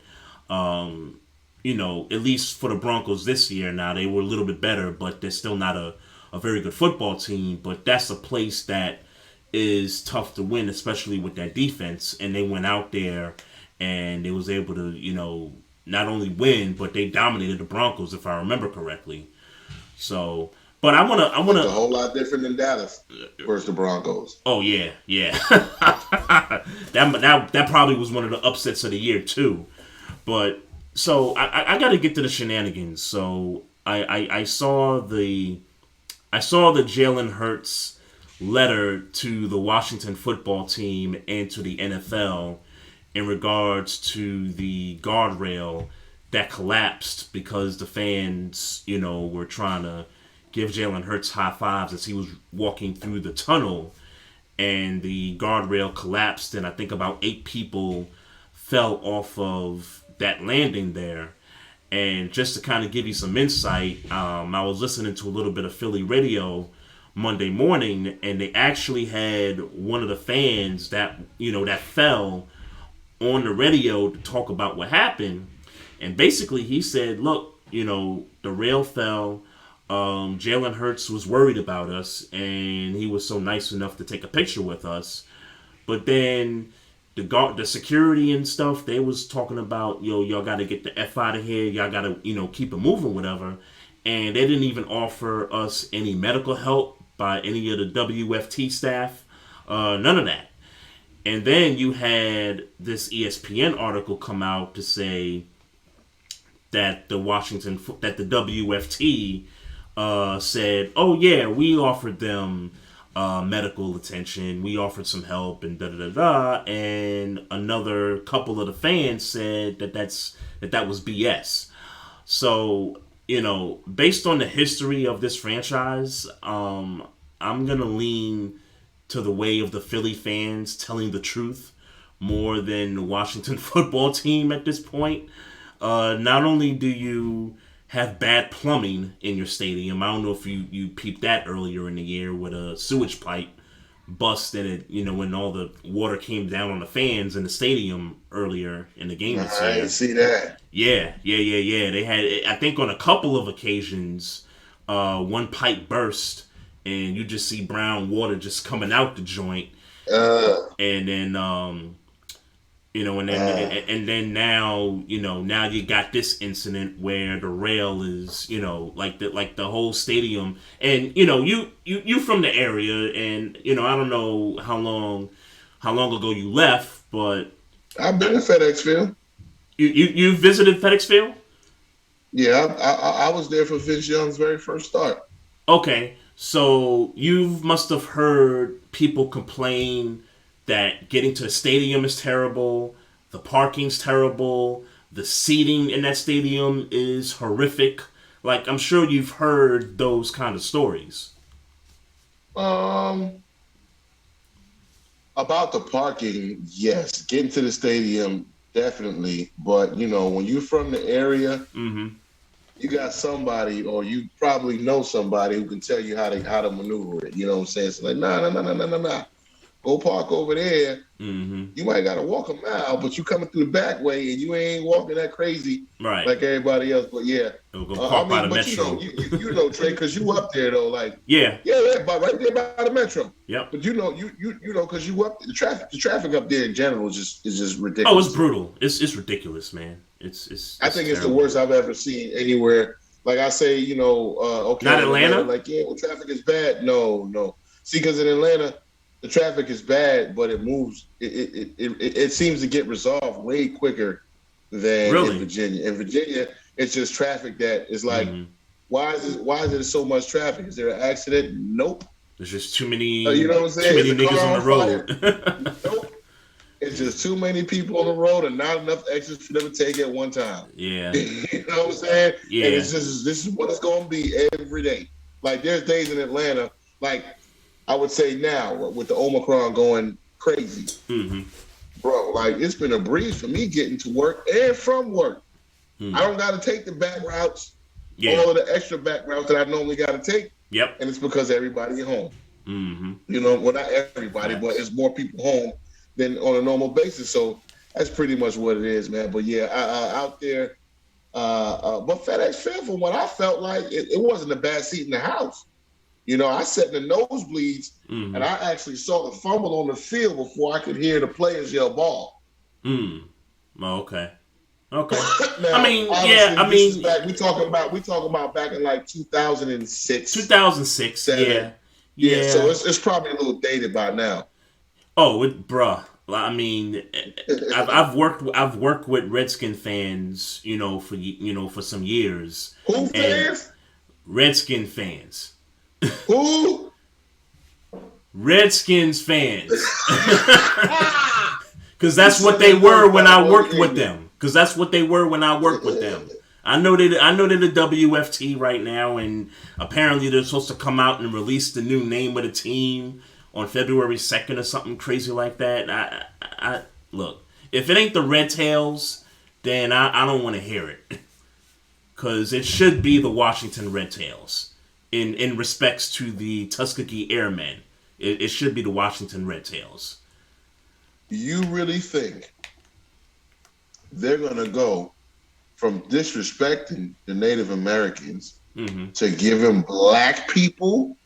at least for the Broncos this year, now they were a little bit better, but they're still not a very good football team. But that's a place that is tough to win, especially with that defense. And they went out there and they was able to, not only win, but they dominated the Broncos, if I remember correctly. So, but I want to. It's a whole lot different than Dallas versus the Broncos. Oh yeah. that probably was one of the upsets of the year too. But so I got to get to the shenanigans. So I saw the Jalen Hurts letter to the Washington football team and to the NFL in regards to the guardrail that collapsed because the fans, were trying to give Jalen Hurts high fives as he was walking through the tunnel, and the guardrail collapsed, and I think about 8 people fell off of that landing there. And just to kind of give you some insight, I was listening to a little bit of Philly radio Monday morning, and they actually had one of the fans that fell on the radio to talk about what happened. And basically he said, look, the rail fell. Jalen Hurts was worried about us, and he was so nice enough to take a picture with us. But then the security and stuff, they was talking about, y'all got to get the F out of here. Y'all got to, keep it moving, whatever. And they didn't even offer us any medical help by any of the WFT staff. None of that. And then you had this ESPN article come out to say that the WFT said, oh yeah, we offered them medical attention, we offered some help, and da-da-da-da, and another couple of the fans said that was BS. So, based on the history of this franchise, I'm going to lean to the way of the Philly fans telling the truth more than the Washington football team at this point. Not only do you have bad plumbing in your stadium. I don't know if you peeped that earlier in the year with a sewage pipe busted it, when all the water came down on the fans in the stadium earlier in the game this year. I didn't see that. Yeah. They had, I think on a couple of occasions, one pipe burst and you just see brown water just coming out the joint. And then, and then now, now you got this incident where the rail is, like the whole stadium, and you from the area, and I don't know how long ago you left, but I've been to FedEx Field. You visited FedEx Field? Yeah, I was there for Vince Young's very first start. Okay, so you must have heard people complain that getting to the stadium is terrible, the parking's terrible, the seating in that stadium is horrific. Like, I'm sure you've heard those kind of stories. About the parking, yes. Getting to the stadium, definitely. But, when you're from the area, you got somebody, or you probably know somebody who can tell you how to maneuver it. You know what I'm saying? It's like, nah. Go park over there. You might got to walk a mile, but you coming through the back way, and you ain't walking that crazy like everybody else. But yeah, go park by the metro. You know, Trey, because you up there though, like yeah, but right there by the metro. Yep. But you know, because you up the traffic up there in general is just ridiculous. Oh, it's brutal. It's ridiculous, man. It's I think terrible. It's the worst I've ever seen anywhere. Like I say, okay, not Atlanta. Like traffic is bad. No. See, because in Atlanta, the traffic is bad, but it moves. It seems to get resolved way quicker than in Virginia. In Virginia, it's just traffic that is like, why is there so much traffic? Is there an accident? Nope. There's just too many. You know what I'm saying? Too many niggas on the road. Nope. It's just too many people on the road and not enough exits for them to take at one time. Yeah. You know what I'm saying? Yeah. And it's just this is what it's going to be every day. Like there's days in Atlanta, like. I would say now, with the Omicron going crazy, bro, like it's been a breeze for me getting to work and from work. I don't got to take the back routes, all of the extra back routes that I normally got to take. Yep. And it's because everybody at home. Well, not everybody, but it's more people home than on a normal basis. So that's pretty much what it is, man. But yeah, out there, but FedEx Field, from what I felt like, it wasn't a bad seat in the house. I sat in the nosebleeds, and I actually saw the fumble on the field before I could hear the players yell ball. Oh, okay. Okay. Now, back, we talking about back in like 2006. 2006. Yeah. So it's probably a little dated by now. Oh, bruh. I mean, I've worked with Redskin fans, for some years. Who fans? Redskin fans. Who? Redskins fans. Because that's what they were when I worked with them. I know they're the WFT right now, and apparently they're supposed to come out and release the new name of the team on February 2nd or something crazy like that. I look, if it ain't the Red Tails, then I don't want to hear it. Because it should be the Washington Red Tails. In respects to the Tuskegee Airmen, it should be the Washington Red Tails. You really think they're going to go from disrespecting the Native Americans to giving black people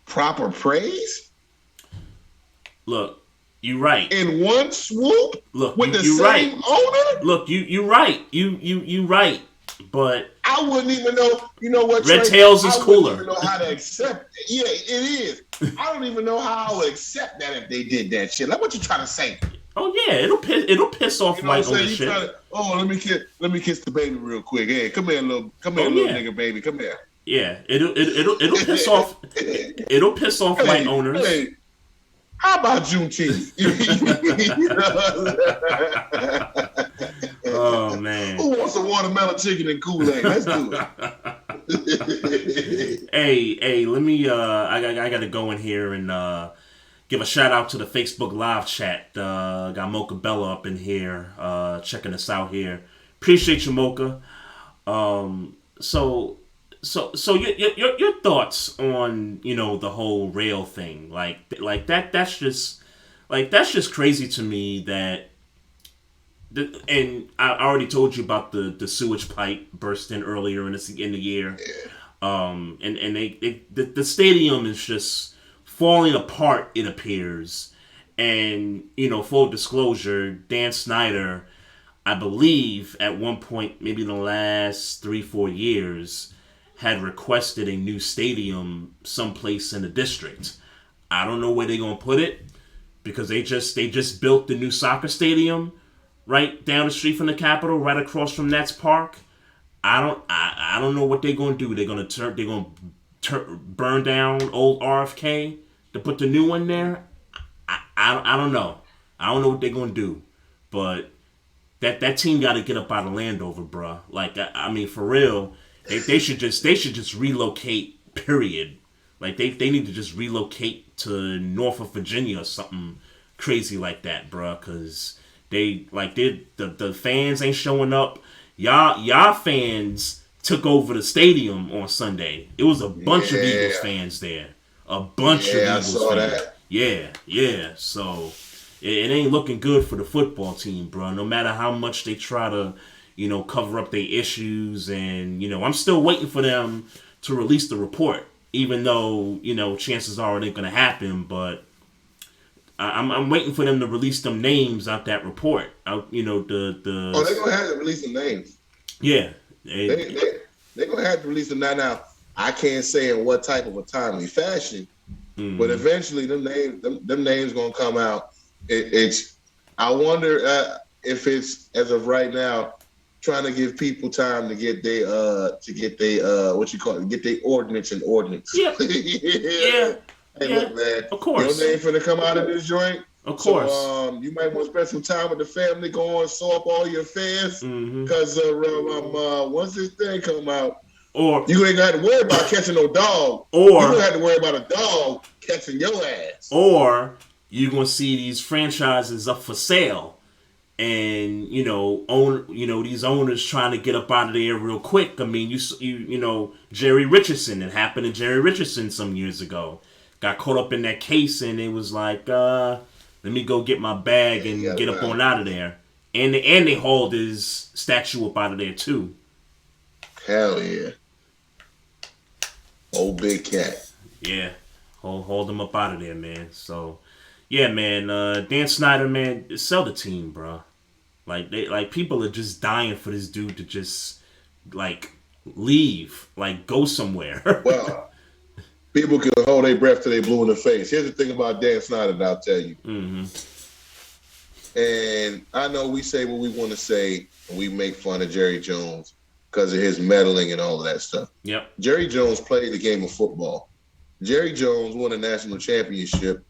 proper praise? Look, you're right. In one swoop? Look, with the same right. owner? Look, you're right. You right. But I wouldn't even know. You know what? Red Tails is cooler. I wouldn't even know how to accept it. Yeah, it is. I don't even know how I would accept that if they did that shit. Like, what you trying to say? Oh yeah, it'll piss off white ownership. Let me kiss the baby real quick. Hey, come here, little nigga, baby, come here. Yeah, it'll piss off. It'll piss off white owners. Hey, how about Juneteenth? Oh man! Who wants a watermelon chicken and Kool-Aid? Let's do it. Hey, let me. I gotta go in here and give a shout out to the Facebook live chat. Got Mocha Bella up in here, checking us out here. Appreciate you, Mocha. So your thoughts on the whole rail thing, like that's just crazy to me that. And I already told you about the sewage pipe bursting earlier in the year. And the stadium is just falling apart, it appears. And full disclosure, Dan Snyder, I believe at one point, maybe in the last 3-4 years, had requested a new stadium someplace in the district. I don't know where they're gonna put it because they just built the new soccer stadium right down the street from the Capitol, right across from Nets Park. I don't know what they're gonna do. They're gonna burn down old RFK to put the new one there. I don't know. I don't know what they're gonna do, but that team got to get up out of Landover, bruh. Like I mean, for real, they should just relocate. Period. Like they need to just relocate to Norfolk, Virginia, or something crazy like that, bruh. Cause the fans ain't showing up. Y'all fans took over the stadium on Sunday. It was a bunch of Eagles fans there. A bunch of Eagles fans. That. Yeah. So it ain't looking good for the football team, bro. No matter how much they try to, cover up their issues, and I'm still waiting for them to release the report, even though chances are it ain't gonna happen. But I'm waiting for them to release them names out that report. Oh, they're gonna have to release the names. Yeah, they're gonna have to release them now. I can't say in what type of a timely fashion, but eventually them names gonna come out. I wonder if it's, as of right now, trying to give people time to get their get their ordinance and ordinance. Yeah. Yeah. Hey, look, man. Of course. Your name finna come out of this joint. Of course. So, you might want to spend some time with the family, go and sew up all your affairs. Because once this thing come out, or you ain't gonna have to worry about catching no dog. Or you gonna have to worry about a dog catching your ass. Or you're gonna see these franchises up for sale, and these owners trying to get up out of there real quick. I mean, you Jerry Richardson. It happened to Jerry Richardson some years ago. Got caught up in that case, and it was like, let me go get my bag and get up on out of there. And they hauled his statue up out of there too. Hell yeah. Old big cat. Yeah. Hold him up out of there, man. So, yeah, man. Dan Snyder, man, sell the team, bro. Like people are just dying for this dude to just leave, go somewhere. Well, people can hold their breath till they blue in the face. Here's the thing about Dan Snyder that I'll tell you. And I know we say what we want to say, and we make fun of Jerry Jones because of his meddling and all of that stuff. Yep. Jerry Jones played the game of football. Jerry Jones won a national championship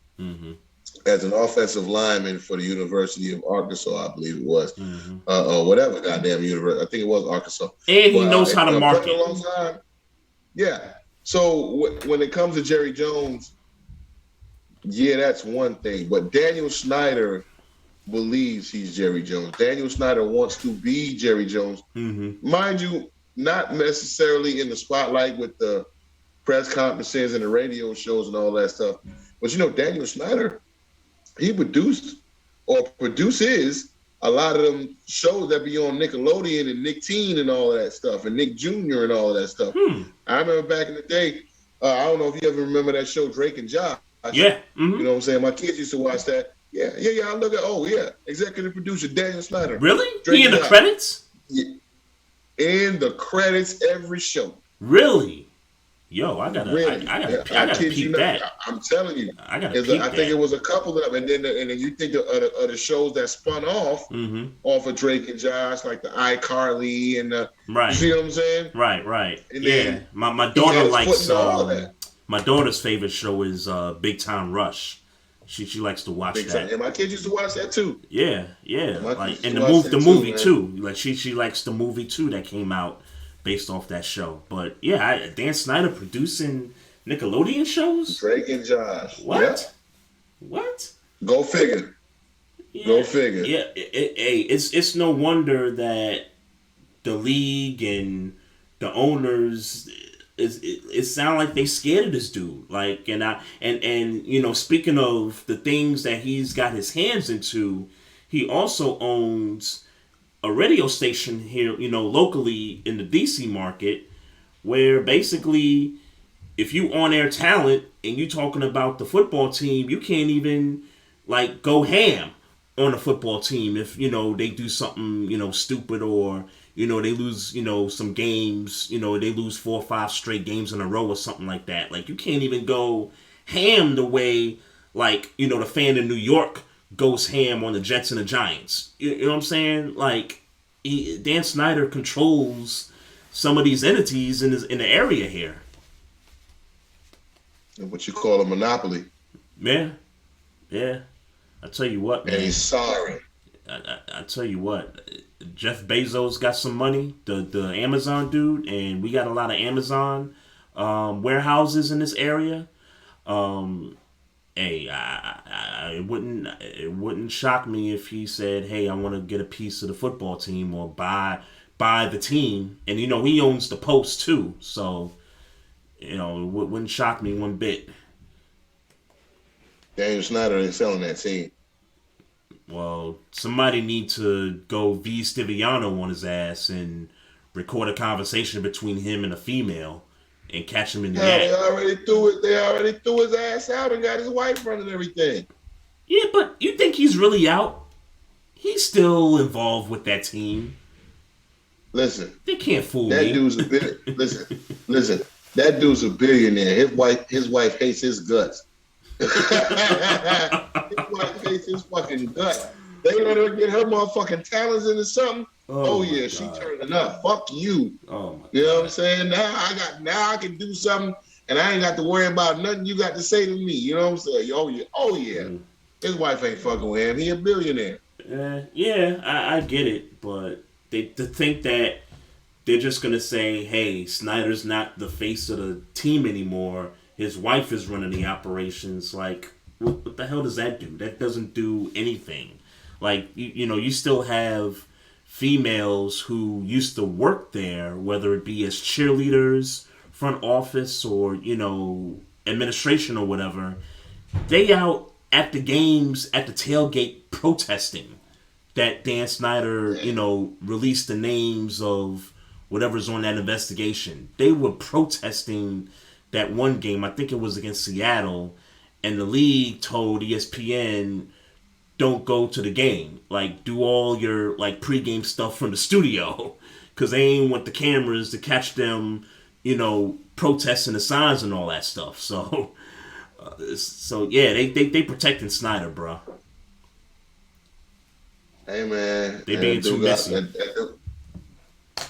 as an offensive lineman for the University of Arkansas, I believe it was, or whatever goddamn university. I think it was Arkansas. And he knows how to market. A long time. Yeah. So when it comes to Jerry Jones, yeah, that's one thing. But Daniel Snyder believes he's Jerry Jones. Daniel Snyder wants to be Jerry Jones. Mind you, not necessarily in the spotlight with the press conferences and the radio shows and all that stuff. But Daniel Snyder, he produced or produces a lot of them shows that be on Nickelodeon and Nick Teen and all of that stuff, and Nick Jr. and all of that stuff. I remember back in the day, I don't know if you ever remember that show, Drake and Josh. Yeah. You know what I'm saying? My kids used to watch that. Yeah. I look at, executive producer Daniel Snyder. Really? Drake He in the credits? Yeah. In the credits, every show. Really? Yo, I gotta peep that. I'm telling you, I think it was a couple of them, and then you think of the shows that spun off of Drake and Josh, like the iCarly and the, right. You see what I'm saying? Right. And yeah, my daughter likes my daughter's favorite show is Big Time Rush. She likes to watch that. And my kids used to watch that too. Yeah. And the movie too. Like she likes the movie too that came out based off that show. But yeah, Dan Snyder producing Nickelodeon shows? Drake and Josh. What? Yeah. What? Go figure. Yeah. Go figure. Yeah, it's no wonder that the league and the owners, it sound like they scared of this dude. Like, and you know, speaking of the things that he's got his hands into, he also owns a radio station here, you know, locally in the DC market, where basically, if you on air talent and you talking about the football team, you can't even like go ham on the football team if, you know, they do something, you know, stupid, or, you know, they lose, you know, some games, you know, they lose 4 or 5 straight games in a row or something like that. Like, you can't even go ham the way, like, you know, the fan in New York goes ham on the Jets and the Giants. You know what I'm saying? Like, Dan Snyder controls some of these entities in the area here. What you call a monopoly. Yeah. I tell you what, man. And he's sorry. I tell you what, Jeff Bezos got some money, the Amazon dude, and we got a lot of Amazon warehouses in this area. Hey, it wouldn't shock me if he said, "Hey, I want to get a piece of the football team or buy the team." And you know, he owns the Post too, so you know, it wouldn't shock me one bit. Daniel Snyder ain't selling that team. Well, somebody need to go V. Stiviano on his ass and record a conversation between him and a female and catch him in the act. They already threw his ass out and got his wife running everything. Yeah, but you think he's really out? He's still involved with that team. Listen, they can't fool that me. Dude's a listen. That dude's a billionaire. His wife hates his guts. His wife hates his fucking gut. They let her get her motherfucking talents into something. Oh yeah, she turning up. Fuck you. Oh my you know what I'm saying? Now I can do something, and I ain't got to worry about nothing you got to say to me. You know what I'm saying? Oh yeah. His wife ain't fucking with him. He a billionaire. Yeah, I get it, but to think that they're just gonna say, "Hey, Snyder's not the face of the team anymore. His wife is running the operations." Like, what the hell does that do? That doesn't do anything. Like, you know, you still have females who used to work there, whether it be as cheerleaders, front office, or, you know, administration or whatever. They out at the games, at the tailgate, protesting that Dan Snyder, you know, released the names of whatever's on that investigation. They were protesting that one game, I think it was against Seattle, and the league told ESPN, don't go to the game. Like, do all your, like, pregame stuff from the studio. Because they ain't want the cameras to catch them, you know, protesting the signs and all that stuff. So, yeah, they protecting Snyder, bro. Hey, man. They being too messy.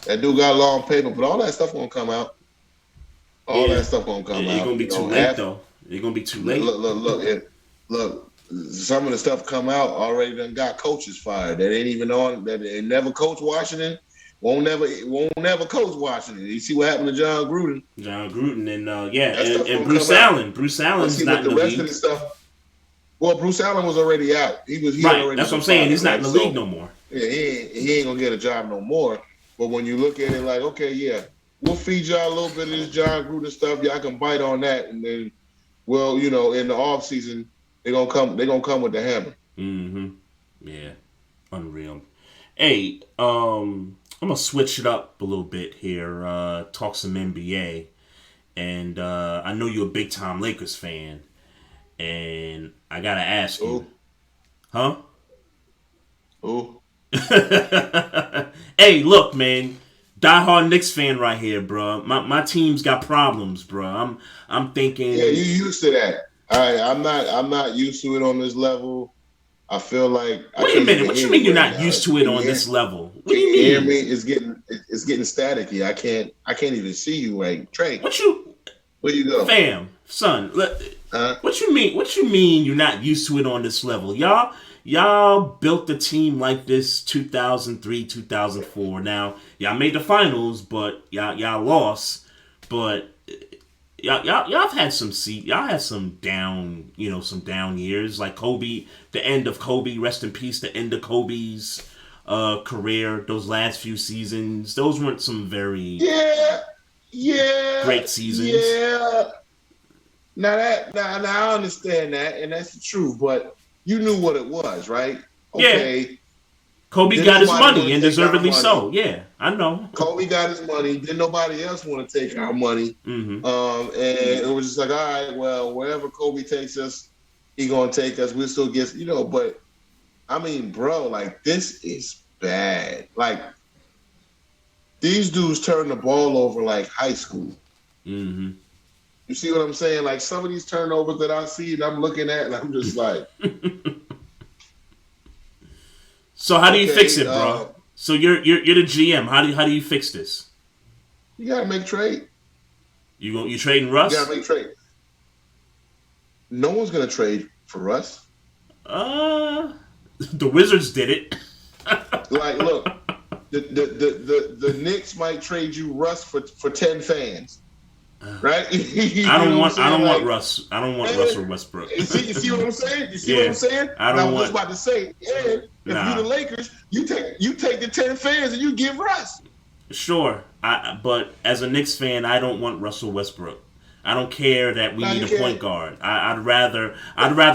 That dude got long paper, but all that stuff gonna come out. All that stuff gonna come out. It's gonna be too late, though. It's gonna be too late. Look. Some of the stuff come out already done got coaches fired. That ain't even on. That they never coach Washington. Won't never coach Washington. You see what happened to John Gruden. And Bruce Allen. Bruce Allen's not in the league. Of the stuff. Well, Bruce Allen was already out. He right. Already that's what I'm saying. He's not in the league no more. Yeah, he ain't gonna get a job no more. But when you look at it, like, okay, yeah, we'll feed y'all a little bit of this John Gruden stuff. Y'all can bite on that, and then, well, you know, in the off season, they're gonna come with the hammer. Mm-hmm. Yeah. Unreal. Hey, I'm gonna switch it up a little bit here. Talk some NBA, and I know you're a big time Lakers fan, and I gotta ask you, huh? Who? Hey, look, man. Diehard Knicks fan right here, bro. My team's got problems, bro. I'm thinking. Yeah, you used to that. I'm not used to it on this level. I feel like. Wait a minute. What you mean you're not used to it on this level? What do you mean? Hear me? It's getting staticky. I can't even see you, like Trey. Where you go, fam, son? What you mean? What you mean you're not used to it on this level? Y'all built the team like this 2003, 2004. Now y'all made the finals, but y'all lost. But y'all had some down years, like Kobe, the end of Kobe, rest in peace, the end of Kobe's career. Those last few seasons, those weren't some very great seasons. Yeah. Now I understand that, and that's the truth. But you knew what it was, right? Okay. Yeah. Kobe got his money, and deservedly so. Yeah, I know. Kobe got his money. Didn't nobody else want to take our money. Mm-hmm. And it was just like, all right, well, wherever Kobe takes us, he gonna take us. We'll still get, But I mean, bro, like this is bad. Like these dudes turn the ball over like high school. Mm-hmm. You see what I'm saying? Like some of these turnovers that I see, and I'm looking at, and I'm just like. So how do you fix it, bro? So you're the GM. How do you fix this? You gotta make trade. You trading Russ? You gotta make trade. No one's gonna trade for Russ. The Wizards did it. Like, look, the Knicks might trade you Russ for 10 fans. Right? I don't want Russ. I don't want Russell Westbrook. You see what I'm saying? You see what I'm saying? I was about to say, if you're the Lakers, you take the 10 fans and you give Russ. Sure. But as a Knicks fan, I don't want Russell Westbrook. I don't care that we need a point guard. I'd rather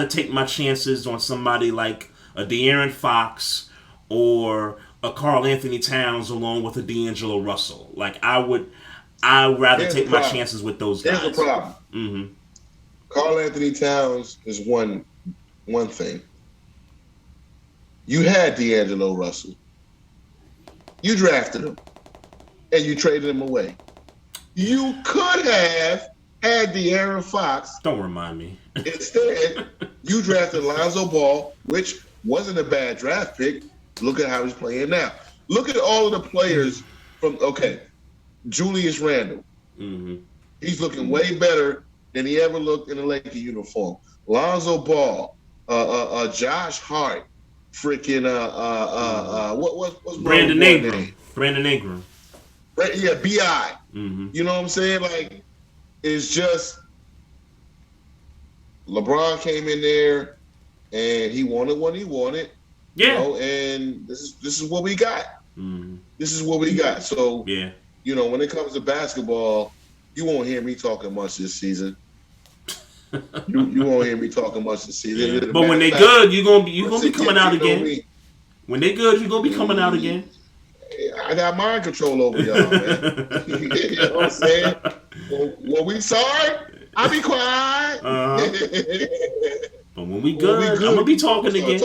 take my chances on somebody like a De'Aaron Fox or a Karl Anthony Towns along with a D'Angelo Russell. Like I'd rather take my chances with those guys. There's a problem. Mm-hmm. Karl Anthony Towns is one thing. You had D'Angelo Russell. You drafted him, and you traded him away. You could have had De'Aaron Fox. Don't remind me. Instead, you drafted Lonzo Ball, which wasn't a bad draft pick. Look at how he's playing now. Look at all of the players from Julius Randle. Mm-hmm. He's looking way better than he ever looked in a Laker uniform. Lonzo Ball, Josh Hart, freaking what's Brandon Ingram. Brandon Ingram. Yeah, B.I. Mm-hmm. You know what I'm saying? Like, it's just LeBron came in there and he wanted what he wanted. Yeah. And this is what we got. Mm-hmm. This is what we got. So yeah. When it comes to basketball, you won't hear me talking much this season. You won't hear me talking much this season. Yeah. But when they good, you're gonna be coming out again. When they good, you're gonna be coming out again. I got mind control over y'all, man. You know what I'm saying? When we sorry, I be quiet. But when we good, I'm gonna be talking again.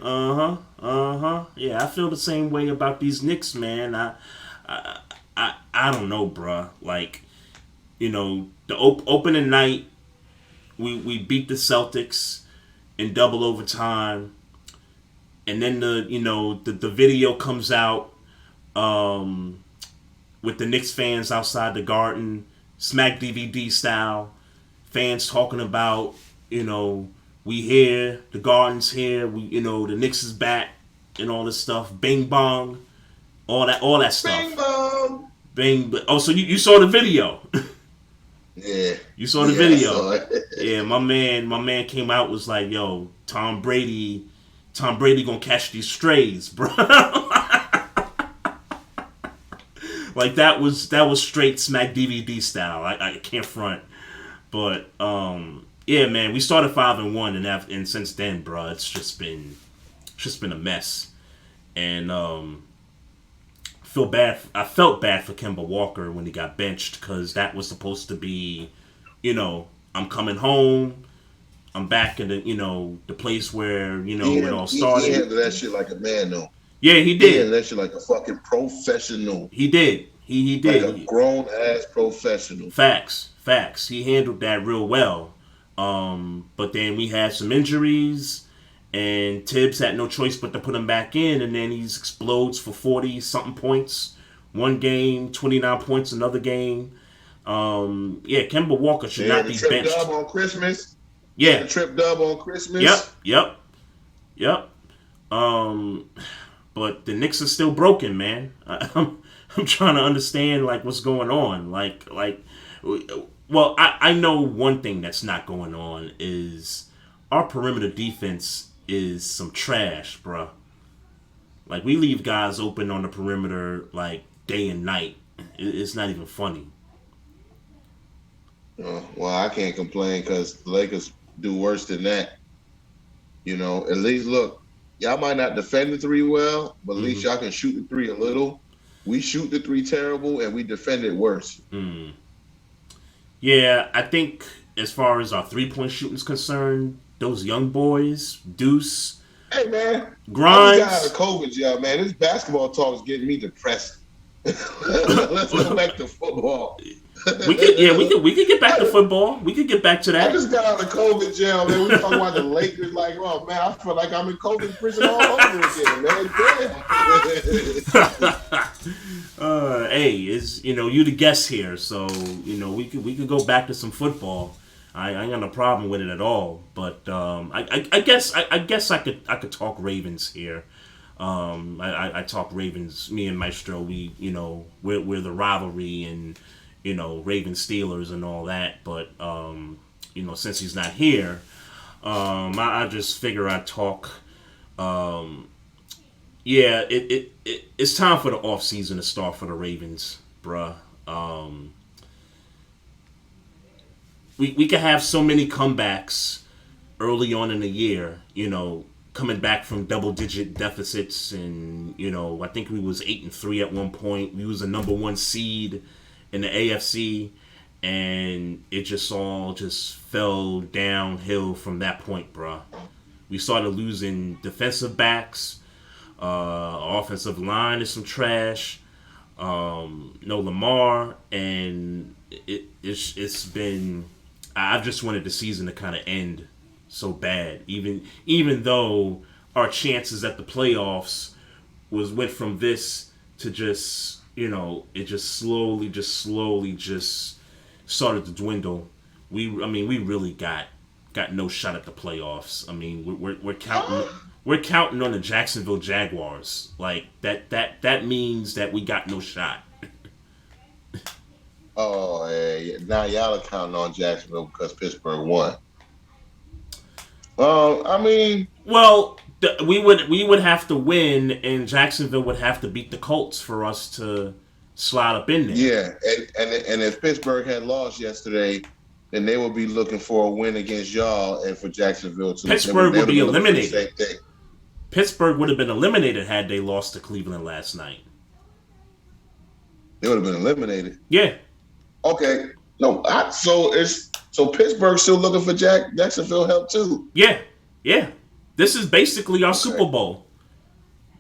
Uh-huh. Yeah, I feel the same way about these Knicks, man. I don't know, bruh. Like, the opening night, we beat the Celtics in double overtime, and then the video comes out with the Knicks fans outside the Garden, smack DVD style, fans talking about we here, the Garden's here, the Knicks is back, and all this stuff, bing bong, all that stuff. Bing bong. Bang! Oh, so you saw the video? Yeah. You saw the video? Yeah, my man came out, was like, "Yo, Tom Brady gonna catch these strays, bro." Like that was straight smack DVD style. I can't front, but yeah, man, we started 5-1, and since then, bro, it's just been a mess, and I felt bad for Kemba Walker when he got benched, because that was supposed to be, I'm coming home, I'm back in the place where it all started. He handled that shit like a man, though. Yeah, he did. He handled that shit like a fucking professional. He did. He did. Like a grown ass professional. Facts. He handled that real well. But then we had some injuries, and Tibbs had no choice but to put him back in, and then he explodes for 40-something points. One game, 29 points another game. Yeah, Kemba Walker should not be benched. Dub on Christmas. Yeah. The trip dub on Christmas. Yep. But the Knicks are still broken, man. I'm trying to understand, like, what's going on. Well, I know one thing that's not going on is our perimeter defense is some trash, bruh. Like, we leave guys open on the perimeter, like, day and night. It's not even funny. Well, I can't complain because the Lakers do worse than that. At least, look, y'all might not defend the three well, but at least y'all can shoot the three a little. We shoot the three terrible, and we defend it worse. Yeah, I think as far as our three-point shooting is concerned, those young boys, Deuce, hey man, Grimes. I just got out of COVID, yeah, man. This basketball talk is getting me depressed. Let's go back to football. We could get back to football. We could get back to that. I just got out of COVID jail, man. We talking about the Lakers, like, oh man, I feel like I'm in COVID prison all over again, man. Damn. Hey, it's you the guest here, so we could go back to some football. I ain't got no problem with it at all. But I guess I could talk Ravens here. I talk Ravens. Me and Maestro, we're the rivalry and Ravens Steelers and all that. But since he's not here, I just figure I'd talk. Yeah, it's time for the off season to start for the Ravens, bruh. We could have so many comebacks early on in the year, coming back from double-digit deficits, and I think we was 8-3 at one point. We was a number 1 seed in the AFC, and it just all fell downhill from that point, bruh. We started losing defensive backs. Offensive line is some trash. No Lamar, and it's been. I've just wanted the season to kind of end so bad. Even though our chances at the playoffs went from this to just it just slowly started to dwindle. We really got no shot at the playoffs. I mean, we're counting. We're counting on the Jacksonville Jaguars. Like that means that we got no shot. Oh, yeah. Now y'all are counting on Jacksonville because Pittsburgh won. Well, we would have to win, and Jacksonville would have to beat the Colts for us to slide up in there. Yeah, and if Pittsburgh had lost yesterday, then they would be looking for a win against y'all and for Jacksonville to. Pittsburgh would be eliminated. Pittsburgh would have been eliminated had they lost to Cleveland last night. They would have been eliminated. Yeah. Okay. No. So Pittsburgh still looking for Jacksonville help too. Yeah. This is basically our Super Bowl.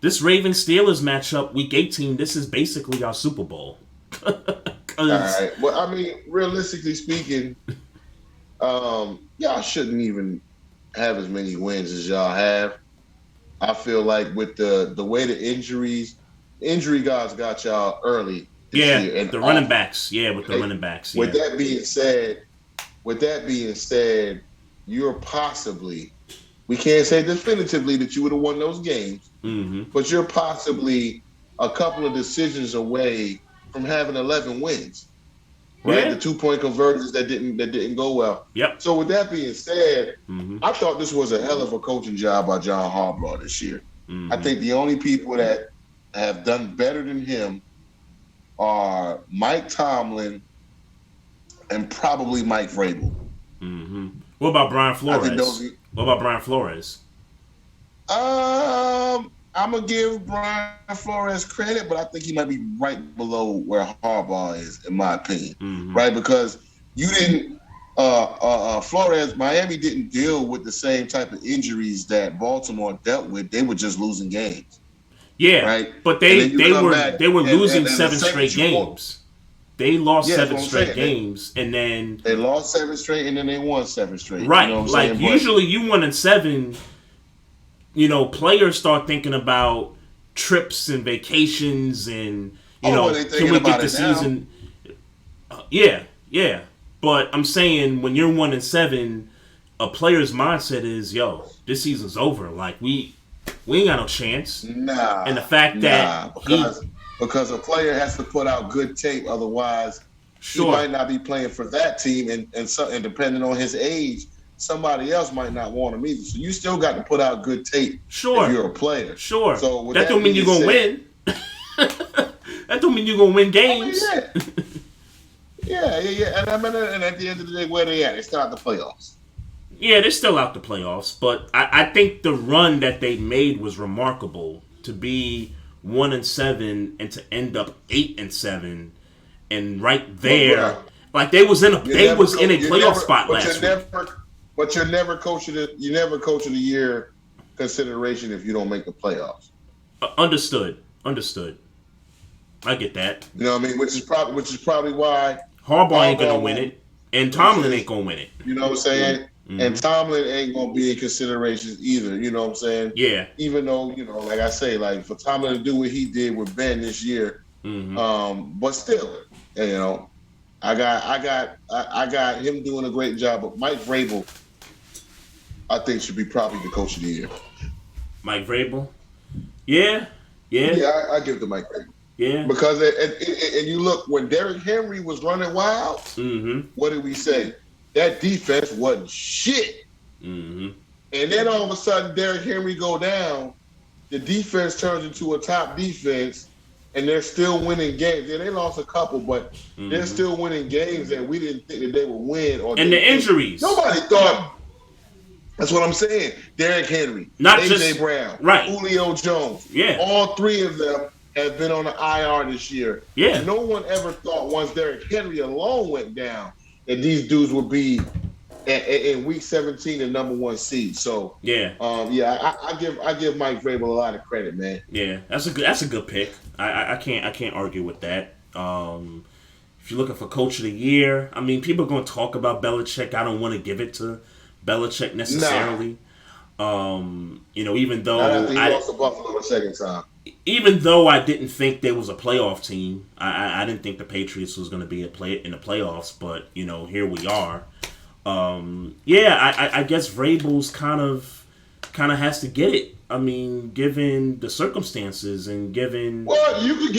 This Ravens Steelers matchup, Week 18. This is basically our Super Bowl. All right. Well, realistically speaking, y'all shouldn't even have as many wins as y'all have. I feel like with the way the injury guys got y'all early this year. And the running backs. Yeah, with the running backs. Yeah. With that being said, you're possibly, we can't say definitively that you would have won those games, but you're possibly a couple of decisions away from having 11 wins. Right, the 2-point conversions that didn't go well. Yep. So with that being said, I thought this was a hell of a coaching job by John Harbaugh this year. I think the only people that have done better than him are Mike Tomlin and probably Mike Vrabel. What about Brian Flores? What about Brian Flores? I'm going to give Brian Flores credit, but I think he might be right below where Harbaugh is, in my opinion. Right? Because you didn't Flores, Miami didn't deal with the same type of injuries that Baltimore dealt with. They were just losing games. Yeah, right? But they were losing 7 straight games. They lost 7 straight games, and then they lost 7 straight, and then they won 7 straight. Right, usually you 1-7. Players start thinking about trips and vacations, and can we get the season? Yeah. But I'm saying when you're 1-7, a player's mindset is, this season's over. Like we ain't got no chance. Nah. And the fact that because a player has to put out good tape, otherwise he might not be playing for that team, and depending on his age, somebody else might not want him either. So you still got to put out good tape Sure. if you're a player. Sure. So that don't mean you're going to win. That don't mean you're going to win games. Yeah. And at the end of the day, where they at? They still out the playoffs. Yeah, they're still out the playoffs. But I think the run that they made was remarkable. To be 1-7 and to end up 8-7. And right there, like they was in a playoff spot last week. But you're never coach of the year consideration if you don't make the playoffs. Understood. I get that. You know what I mean? Which is probably why Harbaugh ain't gonna win it, and Tomlin ain't gonna win it. You know what I'm saying? Mm-hmm. And Tomlin ain't gonna be in consideration either. You know what I'm saying? Yeah. Even though like I say, like for Tomlin to do what he did with Ben this year, but still, I got him doing a great job. But Mike Vrabel, I think, should be probably the coach of the year. Mike Vrabel? Yeah. I give it to Mike Vrabel. Yeah. Because and you look, when Derrick Henry was running wild, what did we say? That defense wasn't shit. And then all of a sudden, Derrick Henry go down, the defense turns into a top defense, and they're still winning games. Yeah, they lost a couple, but they're still winning games that we didn't think that they would win. And the injuries. Nobody thought. That's what I'm saying. Derrick Henry, A.J. Brown, Julio Jones. Yeah. All three of them have been on the IR this year. Yeah. No one ever thought once Derrick Henry alone went down that these dudes would be in week 17 the number one seed. So I give Mike Vrabel a lot of credit, man. Yeah, that's a good pick. I can't argue with that. If you're looking for coach of the year, I mean, people are going to talk about Belichick. I don't want to give it to Belichick necessarily. Even though I lost to Buffalo the second time. Even though I didn't think there was a playoff team, I didn't think the Patriots was going to be in the playoffs. But here we are. I guess Vrabel's kind of has to get it. I mean, given the circumstances and given. Well, you could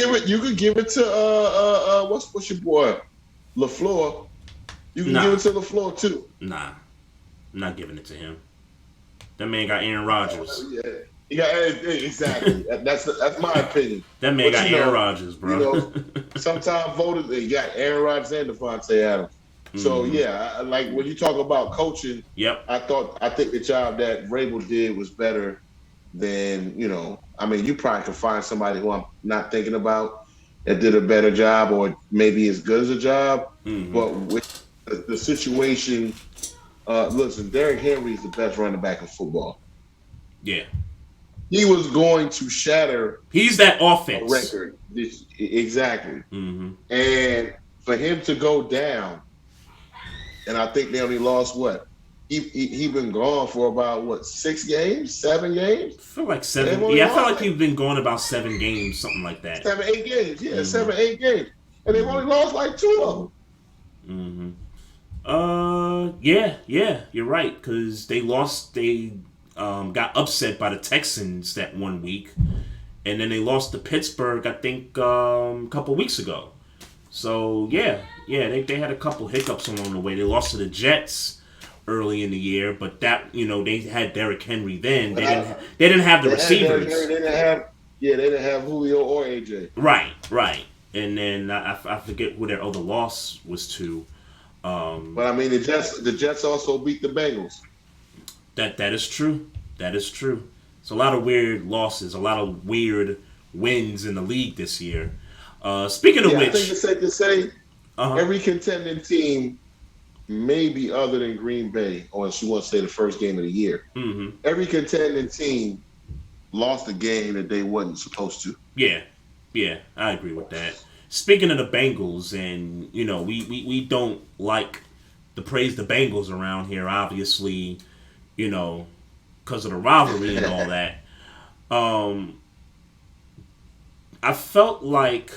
give it to what's your boy, LaFleur. You can give it to LaFleur too. Nah, I'm not giving it to him. That man got Aaron Rodgers. Yeah, exactly. That's my opinion. That man got Aaron Rodgers, bro. Sometimes voted he got Aaron Rodgers and Devontae Adams. So like when you talk about coaching, I think the job that Vrabel did was better than I mean, you probably could find somebody who I'm not thinking about that did a better job or maybe as good as a job. But with the situation, listen, Derrick Henry is the best running back in football. Yeah. He was going to shatter. He's that offense record. Exactly. And for him to go down, and I think they only lost what? He been gone for about 6 games, 7 games. I feel like 7. Yeah, I feel like he's been gone about 7 games, something like that. 7, 8 games. Yeah, 7, 8 games, and they've only lost like 2 of them. Yeah, you're right because they lost. They got upset by the Texans that 1 week, and then they lost to Pittsburgh, I think, a couple weeks ago. So they had a couple hiccups along the way. They lost to the Jets early in the year, but that they had Derrick Henry then. They didn't have the receivers. They didn't have Julio or AJ. Right. And then I forget who their other loss was to. But I mean, the Jets also beat the Bengals. That is true. It's a lot of weird losses, a lot of weird wins in the league this year. Speaking of which, I think it's safe to say every contending team, maybe other than Green Bay, unless you want to say the first game of the year, every contending team lost a game that they wasn't supposed to. Yeah, I agree with that. Speaking of the Bengals, and we don't like to praise the Bengals around here, obviously, because of the rivalry and all that. I felt like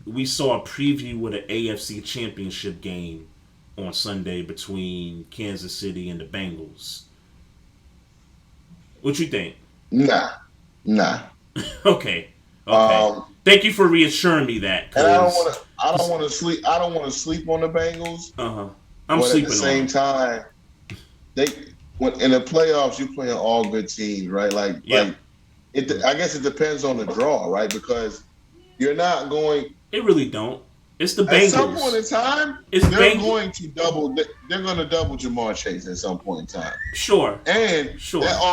we saw a preview of the AFC Championship game on Sunday between Kansas City and the Bengals. What you think? Nah. Okay. Thank you for reassuring me that. And I don't want to sleep on the Bengals. I'm sleeping. At the same time, they when in the playoffs you playing all good teams, right? Yep. I guess it depends on the draw, right? Because you're not going It really don't. It's the at some point Bengals. in time It's they're Bengals. going to double. They're going to double Jamar Chase at some point in time, Sure. and Sure. that the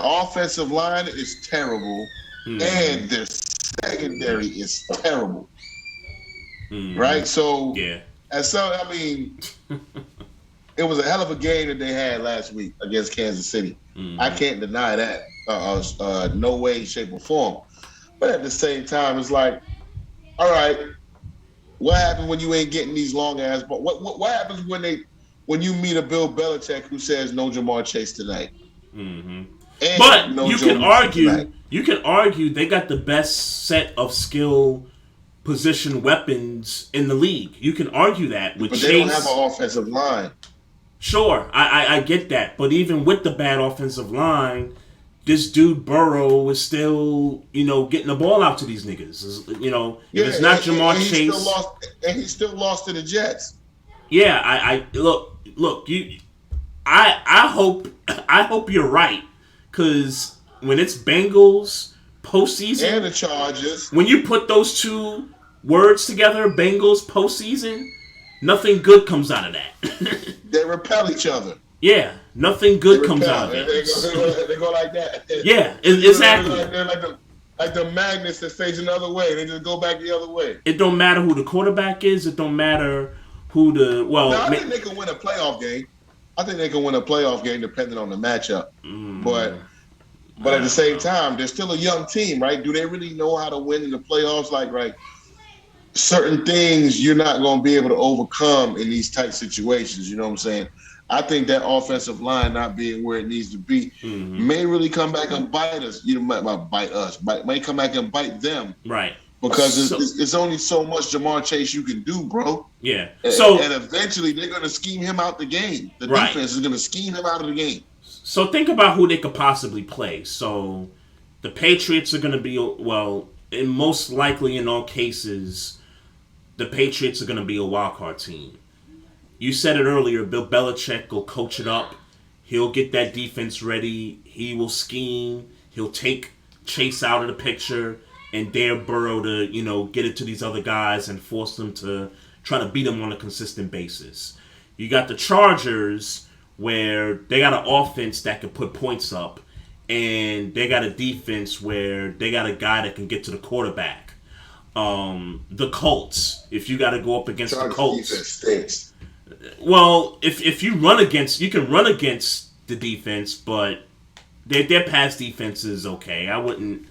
offensive line is terrible, Mm-hmm. and their secondary is terrible, Mm-hmm. right? So, Yeah. I mean, it was a hell of a game that they had last week against Kansas City. I Mm-hmm. can't deny that, no way, shape, or form. But at the same time, it's like, all right, what happens when you ain't getting these long ass? But what happens when you meet a Bill Belichick who says no Jamar Chase tonight Mm-hmm. and But no Joe Mixon tonight? you can argue they got the best set of skill position weapons in the league. You can argue that with But they don't have Chase. an offensive line. Sure, I get that. But even with the bad offensive line, this dude Burrow is still, getting the ball out to these niggas. If Yeah, it's not Jamar and Chase, he still lost to the Jets. yeah, I look, I hope you're right, because when it's Bengals And postseason, the Chargers. when you put those two words together, Bengals postseason, nothing good comes out of that. They repel each other. Yeah, nothing They good comes out repel. of And it. they go like that. Yeah, They're exactly. like the magnets that face another way. They just go back the other way. It don't matter who the quarterback is. It don't matter who the Now, I think they can win a playoff game. I think they can win a playoff game depending on the matchup. But at the same time, they're still a young team, right? Do they really know how to win in the playoffs? Like, right, certain things you're not going to be able to overcome in these tight situations. You know what I'm saying? I think that offensive line not being where it needs to be may really come back and bite us. Might bite us, might come back and bite them right. because So it's only so much Jamar Chase you can do, bro. yeah. And eventually they're going to scheme him out the game. The Right. defense is going to scheme him out of the game. So think about who they could possibly play. So the Patriots are going to be and most likely in all cases, the Patriots are going to be a wild card team. You said it earlier, Bill Belichick will coach it up. He'll get that defense ready. He will scheme. He'll take Chase out of the picture and dare Burrow to, get it to these other guys and force them to try to beat them on a consistent basis. You got the Chargers where they got an offense that can put points up, and they got a defense where they got a guy that can get to the quarterback. The Colts, if you got to go up against Chargers the Colts. defense stinks. Well, if you you can run against the defense, but their pass defense is okay. I wouldn't,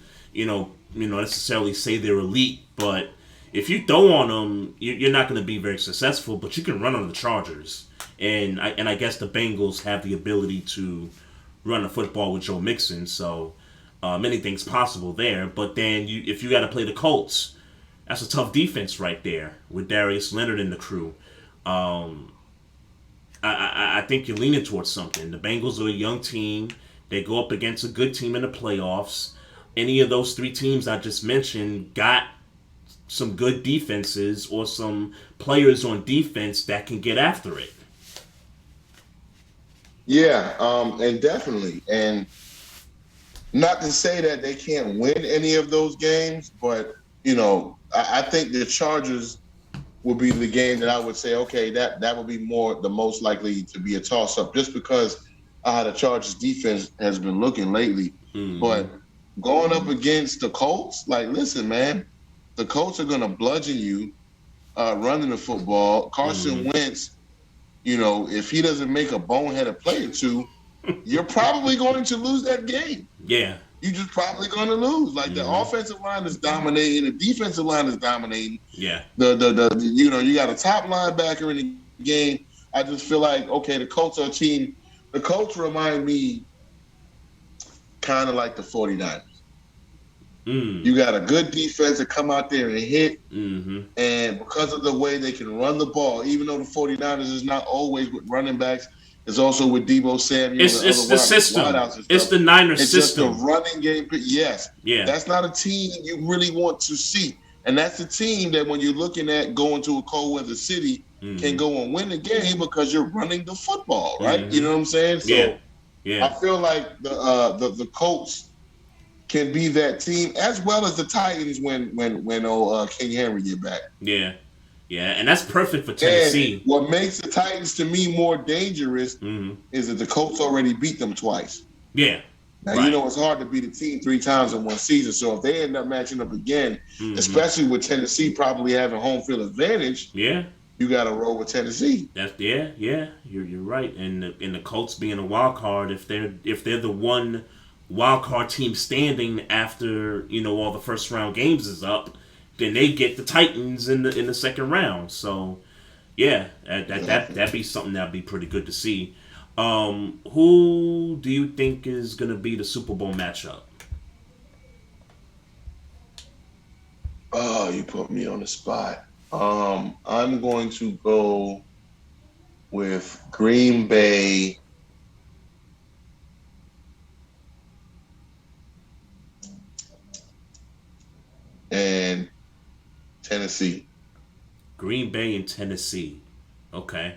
necessarily say they're elite, but if you throw on them, you're not going to be very successful. But you can run on the Chargers, and I guess the Bengals have the ability to run the football with Joe Mixon, so many things possible there. But then if you got to play the Colts, that's a tough defense right there with Darius Leonard and the crew. I think you're leaning towards something. The Bengals are a young team. They go up against a good team in the playoffs. Any of those three teams I just mentioned got some good defenses or some players on defense that can get after it. Yeah, and definitely. And not to say that they can't win any of those games, but, I think the Chargers would be the game that I would say, okay, that would be the most likely to be a toss-up just because how the Chargers defense has been looking lately. But going up against the Colts, like, listen, man, the Colts are going to bludgeon you running the football. Carson Wentz, if he doesn't make a boneheaded play or two, you're probably going to lose that game. Yeah. You're just probably going to lose. Like, the offensive line is dominating. The defensive line is dominating. Yeah. You got a top linebacker in the game. I just feel like, okay, the Colts are a team. The Colts remind me kind of like the 49ers. You got a good defense that come out there and hit. And because of the way they can run the ball, even though the 49ers is not always with running backs, it's also with Deebo Samuel. It's the system. It's the Niners system. It's just a running game. Yes. Yeah. That's not a team you really want to see. And that's a team that when you're looking at going to a cold weather city can go and win the game because you're running the football, right? You know what I'm saying? So I feel like the Colts can be that team as well as the Titans when King Henry get back. Yeah, and that's perfect for Tennessee. And what makes the Titans to me more dangerous is that the Colts already beat them twice. Yeah. Now, you know, it's hard to beat a team 3 times in one season. So if they end up matching up again, especially with Tennessee probably having home field advantage, you got to roll with Tennessee. That's You're right. And the Colts being a wild card, if they're the one wild card team standing after, you know, all the first round games is up, then they get the Titans in the second round. So yeah, that'd be something that'd be pretty good to see. Who do you think is going to be the Super Bowl matchup? Oh, you put me on the spot. I'm going to go with Green Bay and Tennessee. Green Bay and Tennessee. Okay.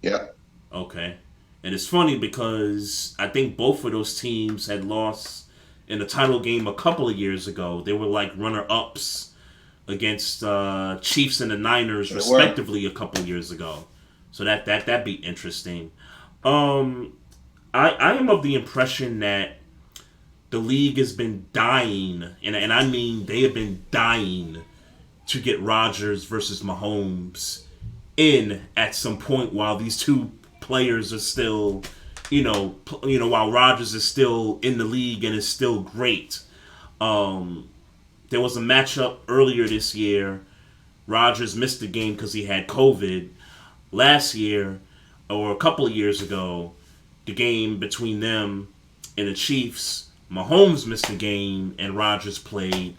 Yep. Okay. And it's funny because I think both of those teams had lost in the title game a couple of years ago. They were like runner-ups against Chiefs and the Niners, respectively, a couple of years ago. So that'd be interesting. I am of the impression that the league has been dying, and I mean they have been dying to get Rodgers versus Mahomes in at some point while these two players are still, while Rodgers is still in the league and is still great. There was a matchup earlier this year. Rodgers missed the game because he had COVID. Last year, or a couple of years ago, the game between them and the Chiefs, Mahomes missed the game and Rodgers played.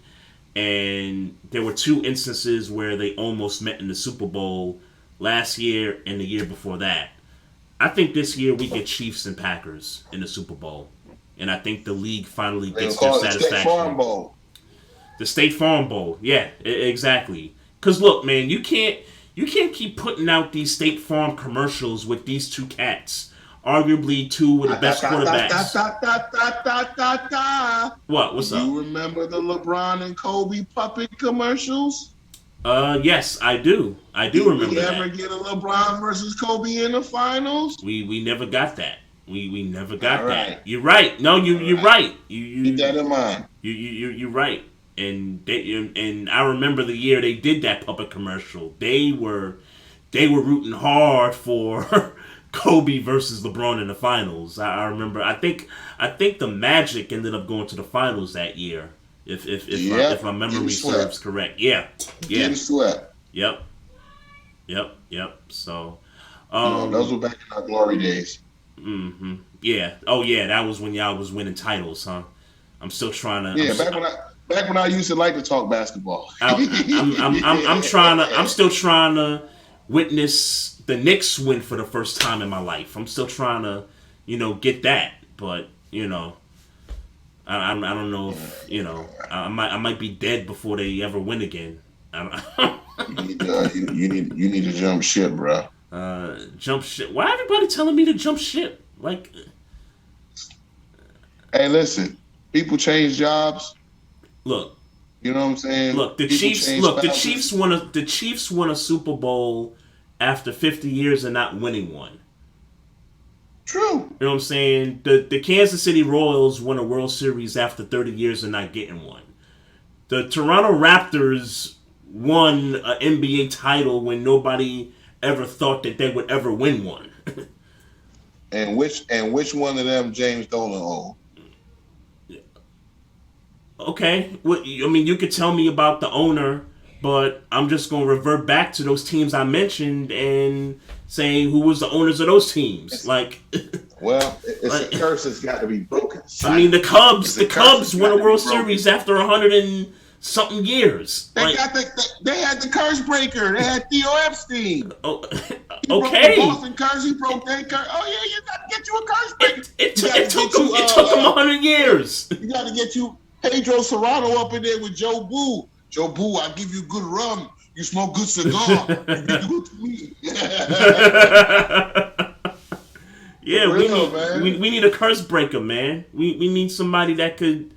And there were 2 instances where they almost met in the Super Bowl last year and the year before that. I think this year we get Chiefs and Packers in the Super Bowl. And I think the league finally gets their satisfaction. The State Farm Bowl. The State Farm Bowl. Yeah, exactly. Because look, man, you can't keep putting out these State Farm commercials with these 2 cats. Arguably 2 of the best quarterbacks. What? What's up? You remember the LeBron and Kobe puppet commercials? Yes, I do. I do remember that. Did we ever get a LeBron versus Kobe in the finals? We never got that. We never got that. You're right. No, you're right. You keep that in mind. You're right. And I remember the year they did that puppet commercial. They were rooting hard for Kobe versus LeBron in the finals. I remember. I think the Magic ended up going to the finals that year. If my memory serves correct. Yeah. Getting swept. Yep. So, those were back in our glory days. Mm-hmm. Yeah. Oh, yeah. That was when y'all was winning titles, huh? I'm still trying to. Yeah, back when I used to like to talk basketball. I'm still trying to witness the Knicks win for the first time in my life. I'm still trying to, get that, but I don't know if I might be dead before they ever win again. you need to jump ship, bro. Jump ship. Why everybody telling me to jump ship? Like, hey, listen, people change jobs. Look, you know what I'm saying. Look, the Chiefs won a Super Bowl after 50 years and not winning one. True. You know what I'm saying? The Kansas City Royals won a World Series after 30 years and not getting one. The Toronto Raptors won an NBA title when nobody ever thought that they would ever win one. and which one of them James Dolan owned? Okay. Well, I mean, you could tell me about the owner, but I'm just going to revert back to those teams I mentioned and saying who was the owners of those teams. Like, well, it's a curse that's got to be broken. I mean, the Cubs won a World Series after 100 and something years. They had the curse breaker. They had Theo Epstein. Oh, okay. Broke the Boston curse. He broke their curse. Oh yeah, you got to get you a curse breaker. It took them 100 years. You got to get you Pedro Serrano up in there with Joe Boo Joe Boo, I give you good rum. You smoke good cigar. You be good to me. Yeah, real, man. We need a curse breaker, man. We need somebody that could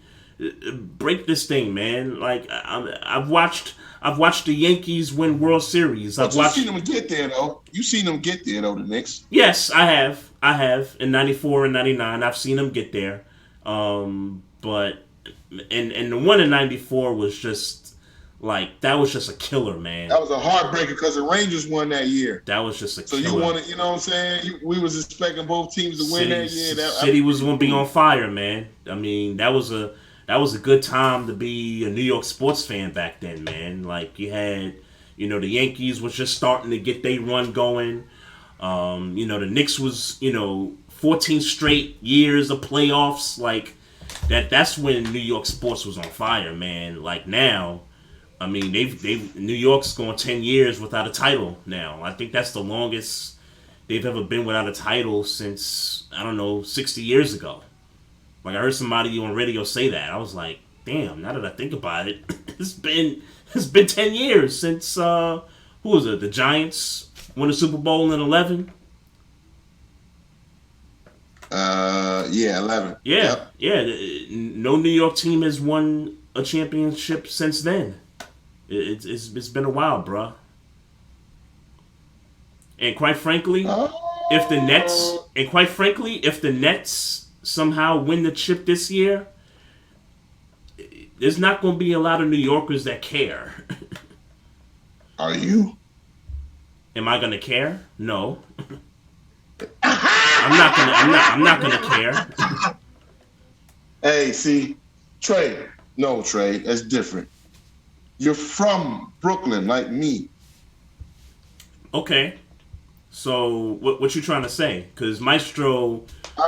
break this thing, man. Like I've watched the Yankees win World Series. But you seen them get there though. You seen them get there though, the Knicks. Yes, I have in '94 and '99. I've seen them get there. But and the one in '94 was just like that was just a killer, man. That was a heartbreaker because the Rangers won that year. That was just a killer. So you wanted, you know what I'm saying? We was expecting both teams to win that year. City was going to be on fire, man. I mean, that was a good time to be a New York sports fan back then, man. Like you had, the Yankees was just starting to get their run going. The Knicks was, 14 straight years of playoffs. Like that's when New York sports was on fire, man. Like now, I mean, New York's going 10 years without a title now. I think that's the longest they've ever been without a title since, 60 years ago. Like I heard somebody on radio say that. I was like, damn, now that I think about it, it's been 10 years since who was it? The Giants won the Super Bowl in 11. Yeah, 11. Yeah, yep. Yeah. No New York team has won a championship since then. It's been a while, bruh. And quite frankly, if the Nets somehow win the chip this year, there's not going to be a lot of New Yorkers that care. Are you? Am I going to care? No. I'm not gonna care. Hey, see, Trey. No, Trey, that's different. You're from Brooklyn, like me. Okay. So what you trying to say? Because Maestro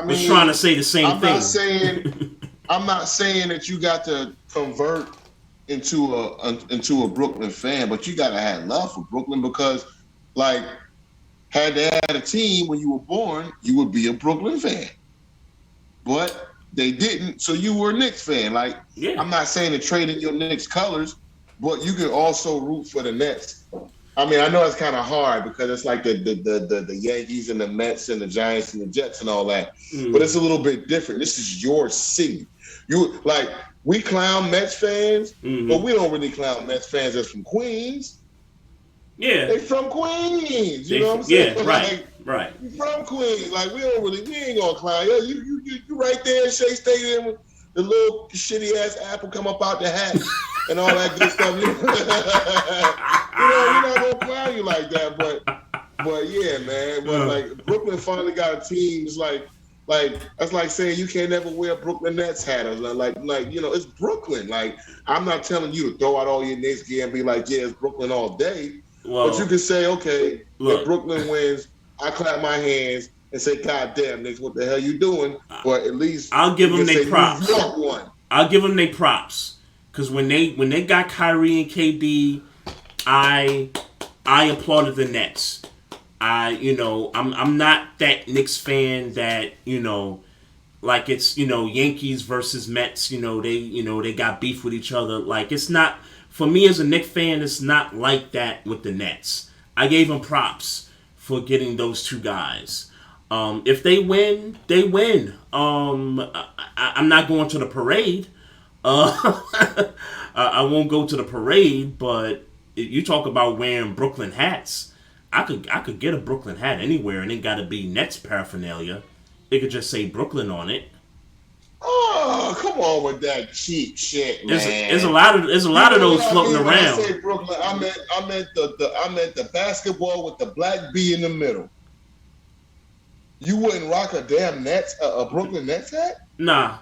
was trying to say the same thing. I'm not saying that you got to convert into a Brooklyn fan, but you gotta have love for Brooklyn because, like, had they had a team when you were born, you would be a Brooklyn fan. But they didn't, so you were a Knicks fan. Like, yeah. I'm not saying to trade in your Knicks colors, but you can also root for the Nets. I mean, I know it's kind of hard because it's like the Yankees and the Mets and the Giants and the Jets and all that. But it's a little bit different. This is your city. We clown Mets fans, but we don't really clown Mets fans that's from Queens. Yeah. They from Queens. You know what I'm saying? Yeah, right. Right. You from Queens. Like, we ain't gonna clown. Yo, you right there in Shea Stadium with the little shitty ass apple come up out the hat and all that good stuff. We're not gonna clown you like that, but yeah, man. But like Brooklyn finally got a team. It's like that's like saying you can't never wear a Brooklyn Nets hat. Or like it's Brooklyn. Like, I'm not telling you to throw out all your Knicks gear and be like, yeah, it's Brooklyn all day. Well, but you can say, okay, if Brooklyn wins, I clap my hands and say, God damn, Knicks, what the hell you doing? But at least I'll give them their props. I'll give them their props. Because when they got Kyrie and KD, I applauded the Nets. I'm not that Knicks fan that, like it's, Yankees versus Mets, they got beef with each other. Like, it's not, for me as a Knicks fan, it's not like that with the Nets. I gave them props for getting those two guys. If they win, they win. I'm not going to the parade. I won't go to the parade, but you talk about wearing Brooklyn hats. I could get a Brooklyn hat anywhere, and it got to be Nets paraphernalia. It could just say Brooklyn on it. Oh, come on with that cheap shit, man. There's a lot of those floating around. When I say Brooklyn, I meant the basketball with the black B in the middle. You wouldn't rock a damn a Brooklyn Nets hat? Nah,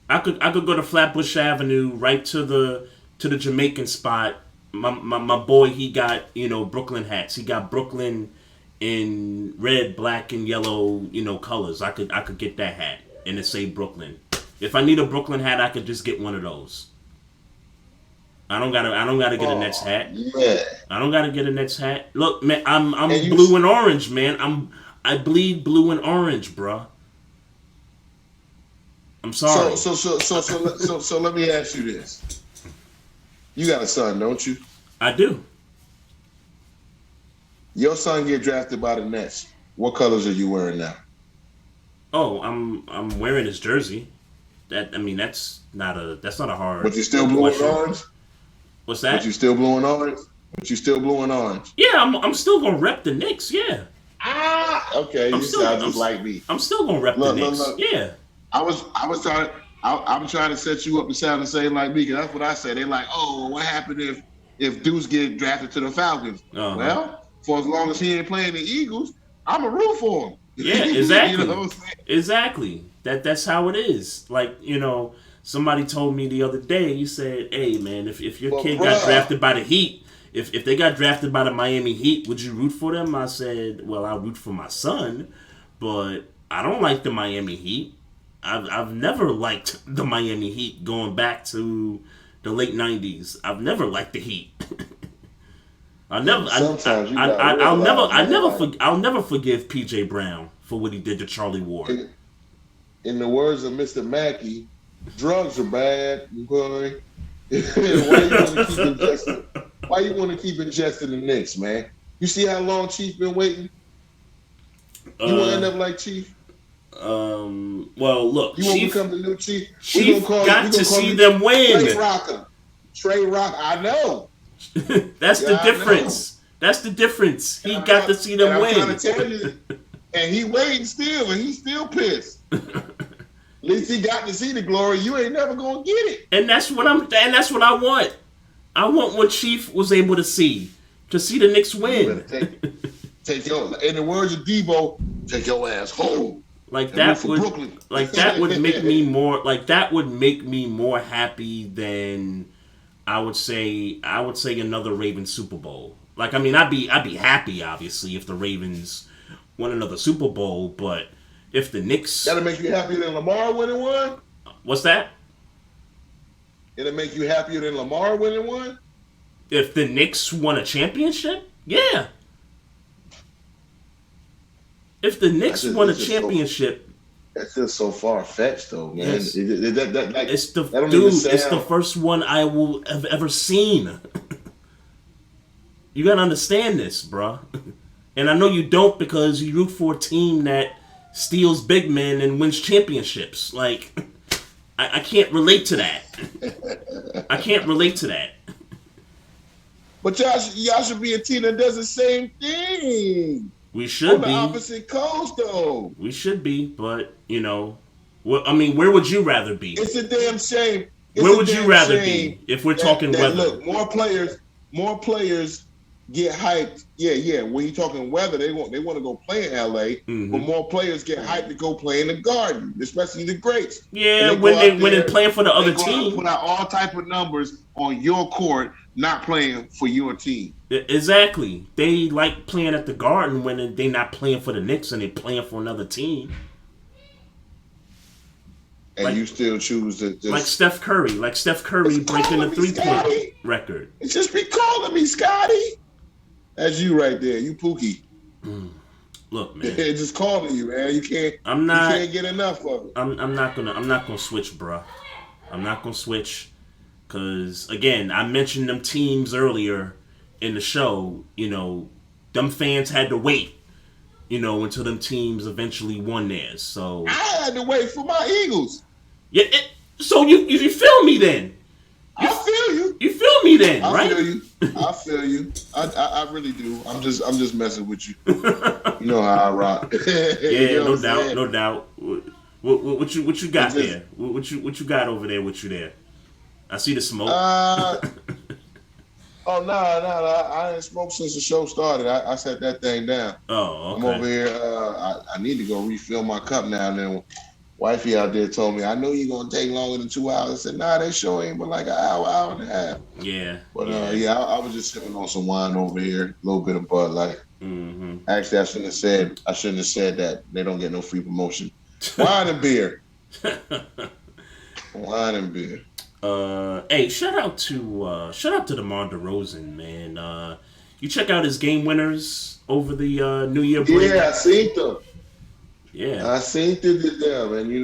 I could go to Flatbush Avenue right to the Jamaican spot. My boy, he got Brooklyn hats. He got Brooklyn in red, black, and yellow colors. I could get that hat and it say Brooklyn. If I need a Brooklyn hat, I could just get one of those. I don't gotta get a Nets hat. Man. I don't gotta get a Nets hat. Look, man, I'm blue and orange, man. I bleed blue and orange, bruh. I'm sorry. So let me ask you this. You got a son, don't you? I do. Your son get drafted by the Nets. What colors are you wearing now? Oh, I'm wearing his jersey. That's not a hard But you still blue and question. orange? What's But you that? still blue and orange? But you still blue and orange? Yeah, I'm still gonna rep the Knicks. Yeah, Okay, I'm you still sound I'm, just like me. I'm still gonna rep the Knicks. Look. Yeah. I was trying. I'm trying to set you up to sound the same like me. Cause that's what I said. They're like, oh, what happened if Deuce get drafted to the Falcons? Uh-huh. Well, for as long as he ain't playing the Eagles, I'm a root for him. Yeah, You know exactly. what I'm saying? Exactly. That's how it is. Like, somebody told me the other day, he said, hey man, if your But kid got bruh, drafted by the Heat, if they got drafted by the Miami Heat, would you root for them? I said, well, I root for my son, but I don't like the Miami Heat. I've never liked the Miami Heat going back to the late '90s. I've never liked the Heat. sometimes you gotta realize, I'll never forgive PJ Brown for what he did to Charlie Ward. in the words of Mr. Mackey, drugs are bad, boy. Why you want to keep ingesting the Knicks, man? You see how long Chief been waiting? You want to end up like Chief? Well, look, You want to become the new Chief? Chief got to see them win. Trey Rock. I know. That's the difference. That's the difference. He got to see them win. I'm trying to tell you, and he waiting still, and he's still pissed. At least he got to see the glory. You ain't never gonna get it. And that's what I want. I want what Chief was able to see the Knicks win. Take your, in the words of Debo, take your ass home. That would make me more happy than I would say another Ravens Super Bowl. I'd be happy obviously if the Ravens won another Super Bowl, but if the Knicks, that'll make you happier than Lamar winning one. What's that? It'll make you happier than Lamar winning one. If the Knicks won a championship, yeah. If the Knicks won a championship, that's just so far fetched, though, man. Yes. It's the first one I will have ever seen. You gotta understand this, bro. And I know you don't because you root for a team that steals big men and wins championships. Like, I can't relate to that. I can't relate to that. But y'all should be a team that does the same thing. We should be. On the opposite coast, though. We should be, but, where would you rather be? It's a damn shame. Where would you rather be if we're talking weather? Look, more players get hyped. Yeah. When you're talking weather, they want to go play in LA, mm-hmm. but more players get hyped to go play in the Garden, especially the greats. Yeah, when they're playing for the other team. Put out all type of numbers on your court, not playing for your team. Exactly. They like playing at the Garden when they're not playing for the Knicks and they're playing for another team. And you still choose to just... Like Steph Curry breaking the 3-point record. It's just be calling me, Scotty. That's you right there. You Pookie. Look, man. Just calling you, man. You can't get enough of it. I'm not gonna switch, bro. I'm not gonna switch. Cause again, I mentioned them teams earlier in the show. Them fans had to wait, until them teams eventually won theirs. So I had to wait for my Eagles. Yeah. So you feel me then? I feel you. You feel me then, right? I feel you. I really do. I'm just messing with you. You know how I rock. Yeah, no doubt. What you got there? What you got over there? What you there? I see the smoke. Oh no! I didn't smoke since the show started. I set that thing down. Oh, okay. I'm over here. I need to go refill my cup now. And then wifey out there told me, I know you're gonna take longer than 2 hours. I said, nah, that show ain't but like an hour and a half. Yeah. But I was just sipping on some wine over here, a little bit of Bud Light. Mm-hmm. Actually, I shouldn't have said that. They don't get no free promotion. Wine and beer. Wine and beer. Hey, shout out to DeMar DeRozan, man. You check out his game winners over the New Year break. Yeah, I seen them. Yeah, I seen them, and he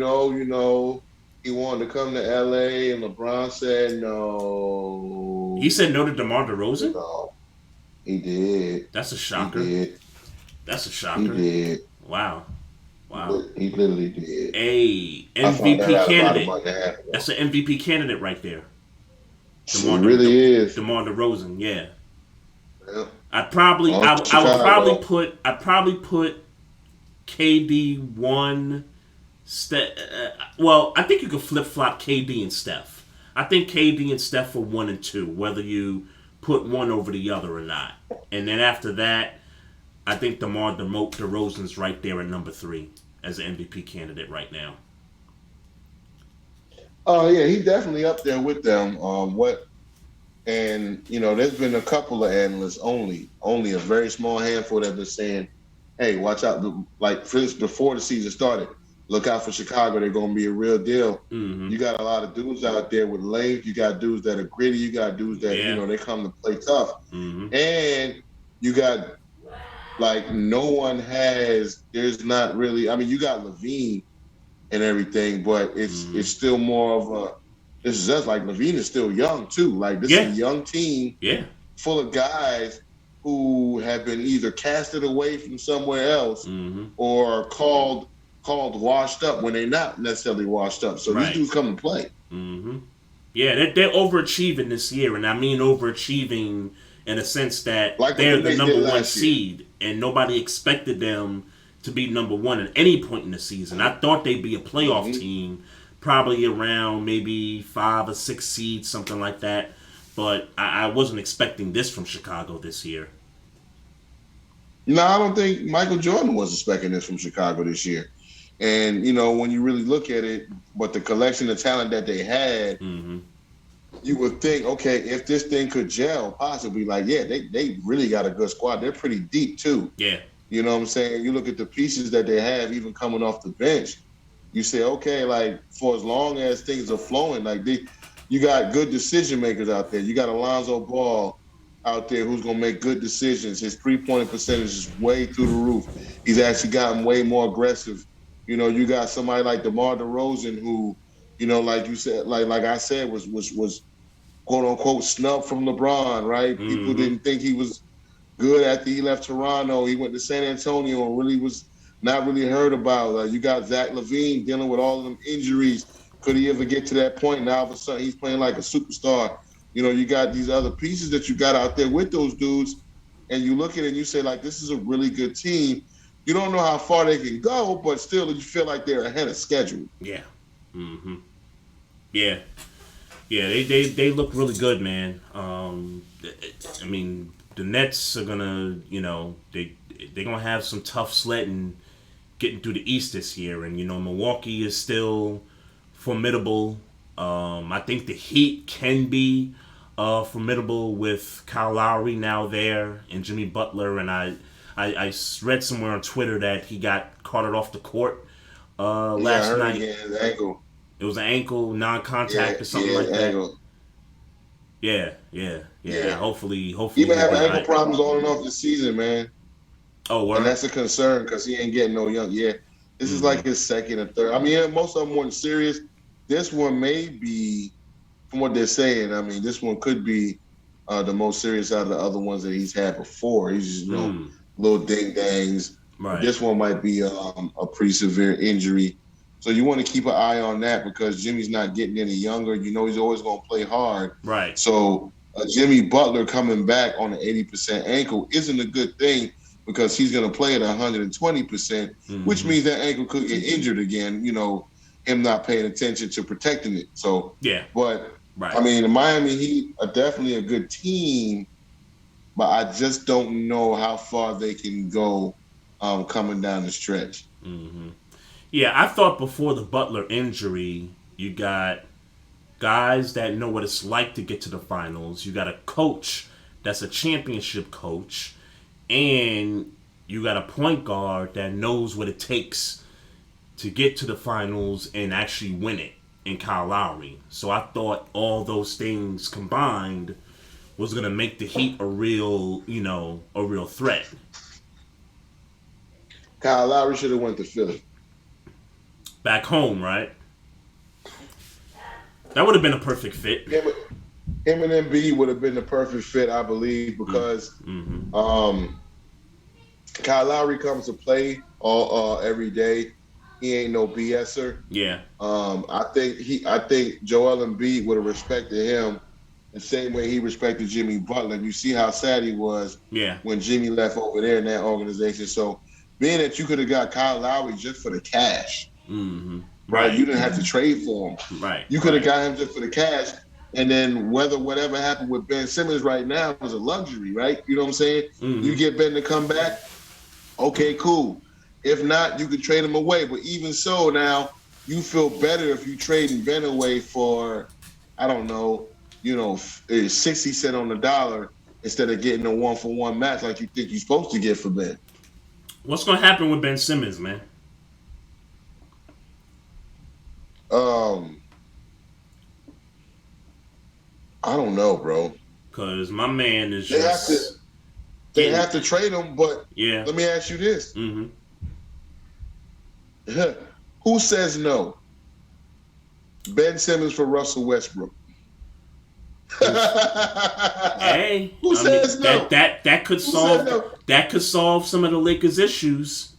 wanted to come to LA, and LeBron said no. He said no to DeMar DeRozan? No, he did. That's a shocker. He did. That's a shocker. He did. Wow. He literally did. A I found that MVP out about a candidate. month and a half ago. That's an MVP candidate right there. It really is. DeMar DeRozan, yeah. Yeah. I would probably put KD 1. Well, I think you could flip flop KD and Steph. I think KD and Steph are 1 and 2, whether you put one over the other or not. And then after that, I think DeMar DeRozan's right there at number 3 as an MVP candidate right now. Oh yeah, he's definitely up there with them. And there's been a couple of analysts only a very small handful that have been saying, "Hey, watch out!" Like before the season started, look out for Chicago. They're going to be a real deal. Mm-hmm. You got a lot of dudes out there with length. You got dudes that are gritty. You got dudes that they come to play tough. Mm-hmm. And you got no one has. There's not really. I mean, you got Levine and everything, but it's still more of a. This is just Levine is still young too. This is a young team, full of guys who have been either casted away from somewhere else or called washed up when they're not necessarily washed up. So these dudes come and play. Mm-hmm. Yeah, they're overachieving this year, and I mean overachieving in a sense that they're the number 1 seed, and nobody expected them to be number 1 at any point in the season. I thought they'd be a playoff team, probably around maybe 5 or 6 seeds, something like that. But I wasn't expecting this from Chicago this year. No, I don't think Michael Jordan was expecting this from Chicago this year. And, when you really look at it, but the collection of talent that they had, you would think, okay, if this thing could gel, possibly, they really got a good squad. They're pretty deep, too. Yeah. You know what I'm saying? You look at the pieces that they have, even coming off the bench, you say, okay, for as long as things are flowing, you got good decision makers out there. You got Alonzo Ball out there who's going to make good decisions. His three-point percentage is way through the roof. He's actually gotten way more aggressive. You got somebody like DeMar DeRozan who, like you said, like I said, was quote unquote snubbed from LeBron, right? Mm-hmm. People didn't think he was good after he left Toronto. He went to San Antonio and really was not really heard about. You got Zach LaVine dealing with all of them injuries. Could he ever get to that point? Now all of a sudden he's playing like a superstar. You got these other pieces that you got out there with those dudes, and you look at it and you say, this is a really good team. You don't know how far they can go, but still you feel like they're ahead of schedule. Yeah. Mm-hmm. Yeah. Yeah, they look really good, man. I mean, the Nets are gonna, they're gonna have some tough sledding getting through the East this year, and Milwaukee is still formidable. I think the Heat can be formidable with Kyle Lowry now there and Jimmy Butler, and I read somewhere on Twitter that he got carted off the court last night. Yeah, his ankle. It was an ankle non-contact or something like that. Ankle. Yeah. Hopefully. He been having ankle problems on and off this season, man. Oh, what? And that's a concern because he ain't getting no young. Yeah, this is like his second or third. I mean, most of them weren't serious. This one may be, from what they're saying, I mean, this one could be the most serious out of the other ones that he's had before. He's just, little ding-dangs. Right. This one might be a pretty severe injury. So you want to keep an eye on that because Jimmy's not getting any younger. He's always going to play hard. Right. So Jimmy Butler coming back on an 80% ankle isn't a good thing because he's going to play at 120%, which means that ankle could get injured again, him not paying attention to protecting it. So, but, I mean, the Miami Heat are definitely a good team, but I just don't know how far they can go coming down the stretch. Mm-hmm. Yeah, I thought before the Butler injury, you got guys that know what it's like to get to the finals. You got a coach that's a championship coach, and you got a point guard that knows what it takes to get to the finals and actually win it in Kyle Lowry. So I thought all those things combined was going to make the Heat a real threat. Kyle Lowry should have went to Philly. Back home, right? That would have been a perfect fit. Yeah, but him and Embiid would have been the perfect fit, I believe, because Kyle Lowry comes to play all every day. He ain't no BSer. Yeah. I think Joel Embiid would have respected him the same way he respected Jimmy Butler. You see how sad he was when Jimmy left over there in that organization. So being that you could have got Kyle Lowry just for the cash, right? You didn't have to trade for him. Right. You could have got him just for the cash. And then whatever happened with Ben Simmons right now is a luxury, right? You know what I'm saying? You get Ben to come back, okay, cool. If not, you could trade him away. But even so, now you feel better if you trading Ben away for, I don't know, 60 cents on the dollar instead of getting a 1-for-1 match like you think you're supposed to get for Ben. What's going to happen with Ben Simmons, man? I don't know, bro. Because my man is They have to trade him, but let me ask you this. Who says no? Ben Simmons for Russell Westbrook. Hey, who says no? That could solve some of the Lakers' issues.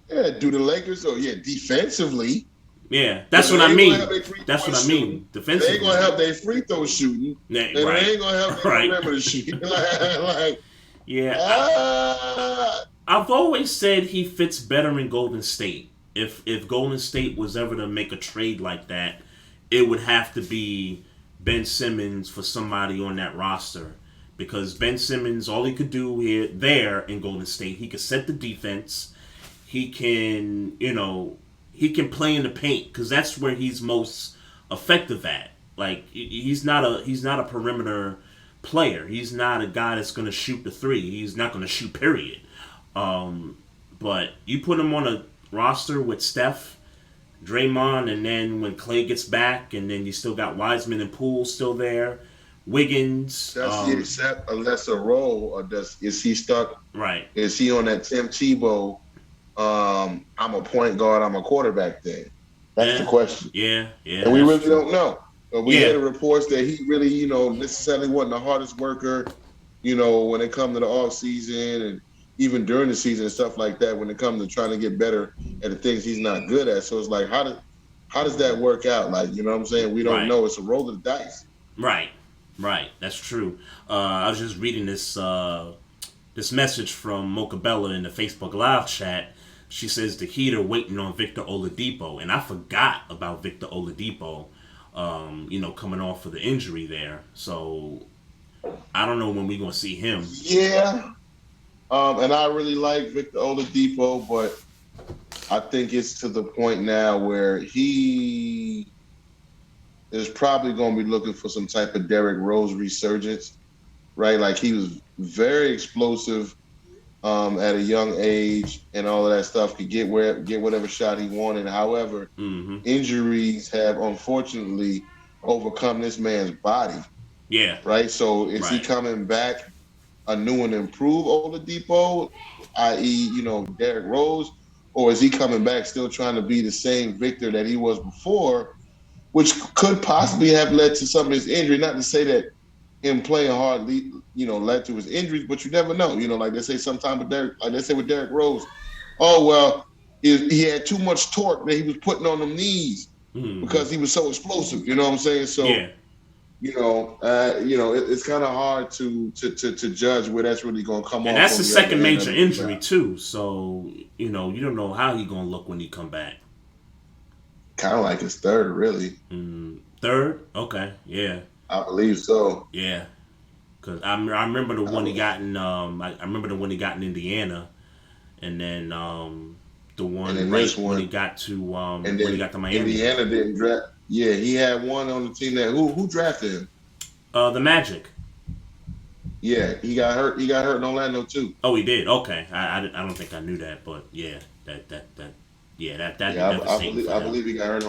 Yeah, do the Lakers? Defensively. Yeah, that's what I mean. Defensively, they ain't gonna help their free throw shooting, and they ain't gonna help their perimeter shooting. I've always said he fits better in Golden State. If Golden State was ever to make a trade like that, it would have to be Ben Simmons for somebody on that roster, because Ben Simmons, all he could do there in Golden State, he could set the defense. He can, he can play in the paint because that's where he's most effective at. Like he's not a perimeter player. He's not a guy that's going to shoot the three. He's not going to shoot, period. But you put him on a roster with Steph, Draymond, and then when Clay gets back, and then you still got Wiseman and Poole still there, Wiggins. Except a lesser role, or is he stuck? Right. Is he on that Tim Tebow? I'm a point guard, I'm a quarterback thing. That's the question. Yeah. And we really don't know. But we had reports that he really, necessarily wasn't the hardest worker, when it comes to the off season and even during the season and stuff like that, when it comes to trying to get better at the things he's not good at. So it's like, how does that work out? Like, you know what I'm saying? We don't know. It's a roll of the dice. Right. That's true. I was just reading this message from Mocha Bella in the Facebook Live chat. She says the Heat are waiting on Victor Oladipo, and I forgot about Victor Oladipo, coming off of the injury there. So I don't know when we're going to see him. Yeah. And I really like Victor Oladipo, but I think it's to the point now where he is probably going to be looking for some type of Derrick Rose resurgence, right? Like he was very explosive at a young age and all of that stuff, could get whatever shot he wanted. However, injuries have unfortunately overcome this man's body. Yeah. Right? So is he coming back a new and improved Oladipo, i.e., Derrick Rose, or is he coming back still trying to be the same Victor that he was before, which could possibly have led to some of his injury? Not to say that him playing hard, led to his injuries, but you never know. Like they say sometimes with Derrick Rose, he had too much torque that he was putting on them knees because he was so explosive. You know what I'm saying? So. Yeah. It's kind of hard to judge where that's really going to come off. And that's the second major injury too. So you don't know how he's going to look when he come back. Kind of like his third, really. Third? Okay, yeah. I believe so. Yeah, because I remember the one he got in. I remember the one he got in Indiana, and then the one when he got to when he got to Miami. Indiana didn't draft. Yeah, he had one on the team that who drafted him? The Magic. Yeah, he got hurt. He got hurt in Orlando too. Oh, he did. Okay, I don't think I knew that, but yeah, that. I believe he got hurt.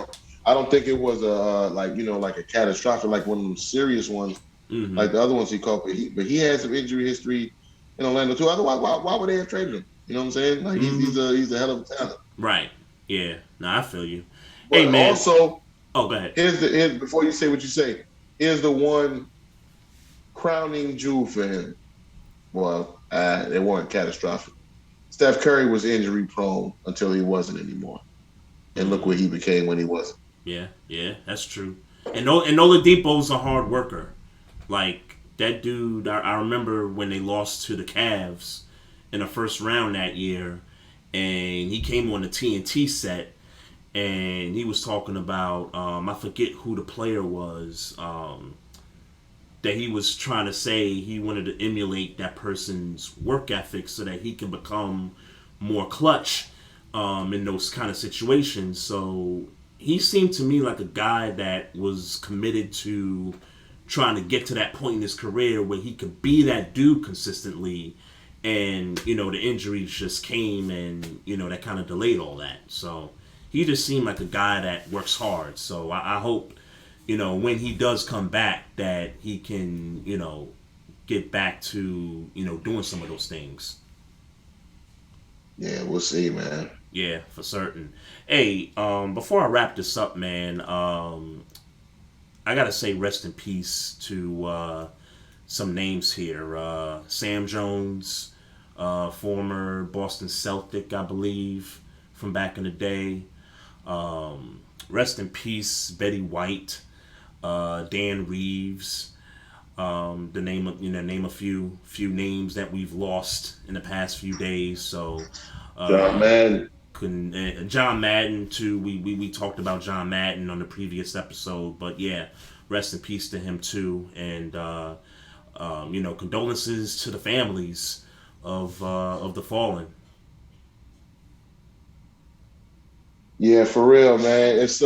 I don't think it was like a catastrophic, like one of them serious ones, like the other ones he caught. But he had some injury history in Orlando too. Otherwise, why would they have traded him? You know what I'm saying? Like he's a hell of a talent. Right. Yeah. No, I feel you. But hey man. Also. Oh, go ahead. Here's before you say what you say. Here's the one crowning jewel for him. Well, they weren't catastrophic. Steph Curry was injury prone until he wasn't anymore, and look what he became when he wasn't. Yeah, that's true. And Oladipo's a hard worker. Like that dude, I remember when they lost to the Cavs in the first round that year, and he came on the TNT set, and he was talking about I forget who the player was. That he was trying to say he wanted to emulate that person's work ethic so that he can become more clutch in those kind of situations. So he seemed to me like a guy that was committed to trying to get to that point in his career where he could be that dude consistently. And, the injuries just came and, that kind of delayed all that. So he just seemed like a guy that works hard. So I hope when he does come back that he can, get back to, doing some of those things. Yeah, we'll see, man. Yeah, for certain. Hey, before I wrap this up, man, I gotta say rest in peace to some names here. Sam Jones, former Boston Celtic, I believe, from back in the day. Rest in peace, Betty White. Dan Reeves, name a few names that we've lost in the past few days. So, John Madden. John Madden too. We talked about John Madden on the previous episode, but yeah, rest in peace to him too. And condolences to the families of the fallen. Yeah, for real, man. It's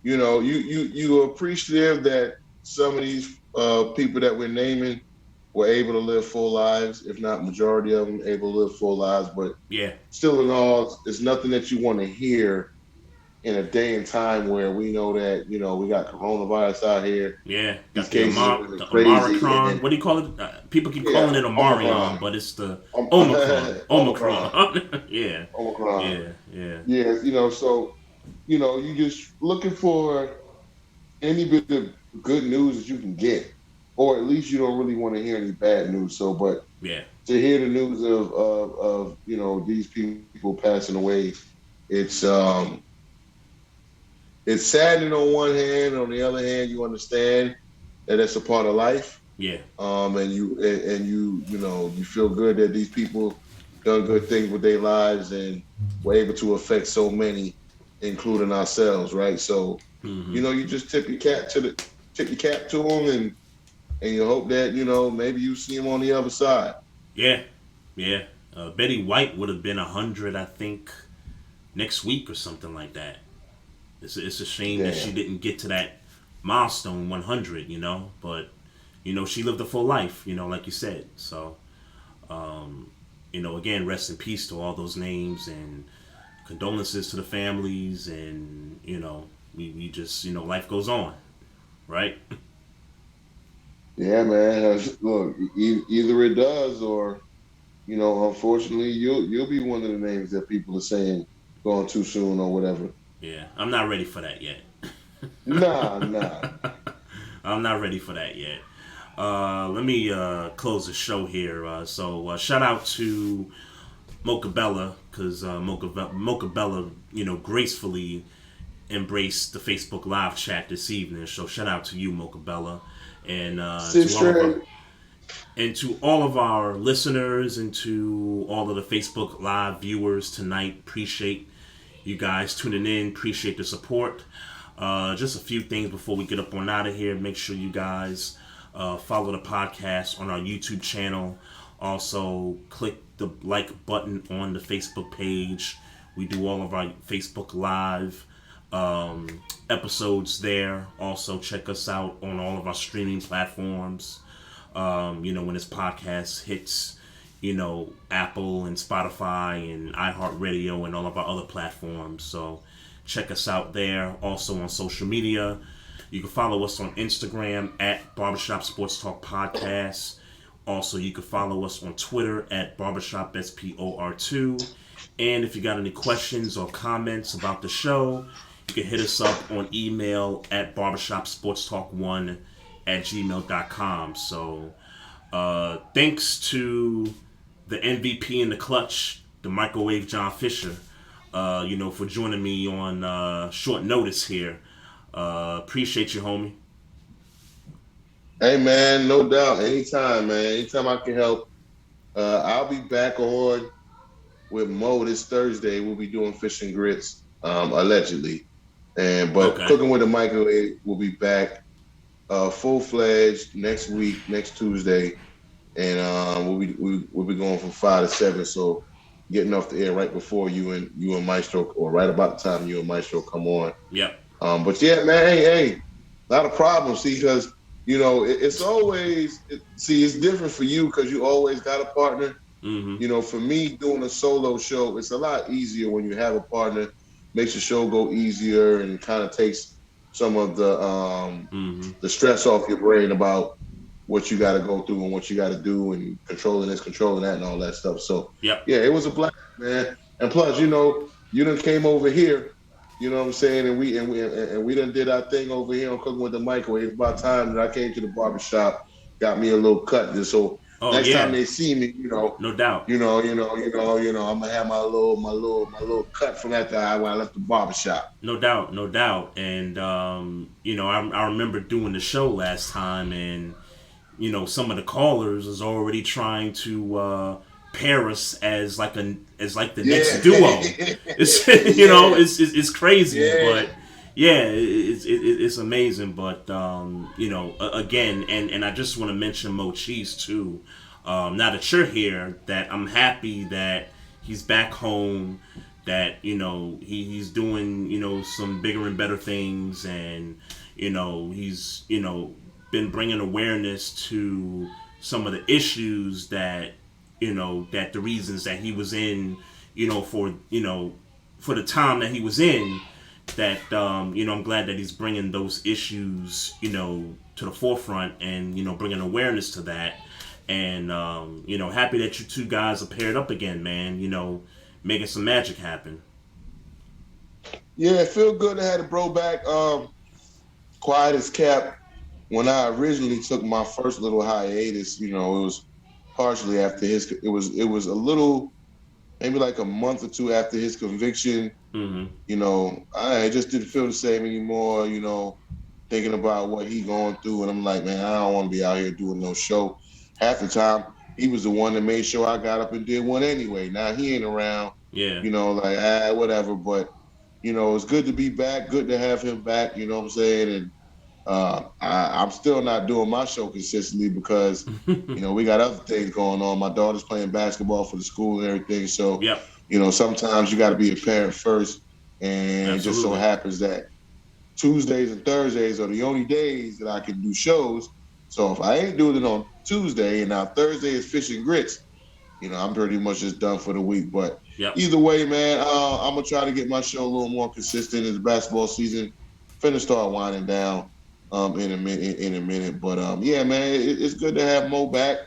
you appreciative that some of these people that we're naming were able to live full lives, if not majority of them able to live full lives. But yeah, still in all, it's nothing that you want to hear in a day and time where we know that, we got coronavirus out here. Yeah, These got the cases are really crazy. Omicron. What do you call it? People keep calling it Omarion, but it's the Omicron. Omicron. Yeah. Omicron. Yeah. Yeah, so, you just looking for any bit of good news that you can get, or at least you don't really want to hear any bad news. So, but yeah, to hear the news of these people passing away, it's saddening on one hand. On the other hand, you understand that it's a part of life. Yeah. And you feel good that these people done good things with their lives and were able to affect so many, including ourselves, right? So, you just tip your cap to them, and you hope that maybe you see them on the other side. Yeah. Betty White would have been 100, I think, next week or something like that. It's a shame that she didn't get to that milestone 100, but she lived a full life, like you said. So, again, rest in peace to all those names and condolences to the families, and we just life goes on, right? Yeah, man. Look, either it does, or unfortunately, you'll be one of the names that people are saying gone too soon or whatever. Yeah, I'm not ready for that yet. Nah. I'm not ready for that yet. Let me close the show here. So shout out to Mocha Bella, because Mocha Bella, gracefully embraced the Facebook Live chat this evening. So shout out to you, Mocha Bella, and to all of our listeners and to all of the Facebook Live viewers tonight. Appreciate you guys tuning in. Appreciate the support. Just a few things before we get up on out of here. Make sure you guys follow the podcast on our YouTube channel. Also, click the like button on the Facebook page. We do all of our Facebook Live episodes there. Also, check us out on all of our streaming platforms. When this podcast hits, Apple and Spotify and iHeartRadio and all of our other platforms. So check us out there. Also on social media, you can follow us on Instagram at Barbershop Sports Talk Podcast. Also, you can follow us on Twitter at Barbershop SPOR2. And if you got any questions or comments about the show, you can hit us up on email at barbershopsportstalk1 @gmail.com. So thanks to the MVP in the clutch, the microwave John Fisher, for joining me on short notice here. Appreciate you, homie. Hey, man, no doubt. Anytime, man. Anytime I can help. I'll be back on with Mo this Thursday. We'll be doing fish and grits, allegedly. But Okay. Cooking with the Microwave will be back full-fledged next week, next Tuesday. And we'll be going from 5 to 7. So getting off the air right before you and Maestro, or right about the time you and Maestro come on. Yep. But yeah, man, hey, a lot of problems. See, because it's always it's different for you because you always got a partner. Mm-hmm. For me, doing a solo show, it's a lot easier when you have a partner. Makes the show go easier and kind of takes some of the stress off your brain about what you got to go through and what you got to do and controlling this, controlling that, and all that stuff. So yeah, it was a blast, man. And plus, you done came over here. You know what I'm saying? And we done did our thing over here on Cooking with the Microwave. It's about time that I came to the barbershop, got me a little cut. And so next time they see me, no doubt. I'm gonna have my little cut from that guy when I left the barbershop. No doubt. And I remember doing the show last time, and some of the callers is already trying to pair us as like the next duo. It's it's crazy, but it's amazing. But again, and I just want to mention Mo Cheese too. Now that you're here, that I'm happy that he's back home. That he's doing some bigger and better things, and he's been bringing awareness to some of the issues that that the reasons that he was in, for the time that he was in, that I'm glad that he's bringing those issues to the forefront and bringing awareness to that, and happy that you two guys are paired up again, man. Making some magic happen. Yeah, it feel good to have the bro back. Quiet as kept. When I originally took my first little hiatus, it was partially after his. It was a little, maybe like a month or two after his conviction. Mm-hmm. I just didn't feel the same anymore. Thinking about what he going through, and I'm like, man, I don't want to be out here doing no show. Half the time, he was the one that made sure I got up and did one anyway. Now he ain't around. Yeah. Whatever. But it's good to be back. Good to have him back. You know what I'm saying? And I'm still not doing my show consistently because, we got other things going on. My daughter's playing basketball for the school and everything. So, sometimes you got to be a parent first. And Absolutely. It just so happens that Tuesdays and Thursdays are the only days that I can do shows. So if I ain't doing it on Tuesday and now Thursday is fish and grits, I'm pretty much just done for the week. But Either way, man, I'm going to try to get my show a little more consistent as the basketball season finna start winding down. In a minute. But yeah, man, it's good to have Mo back.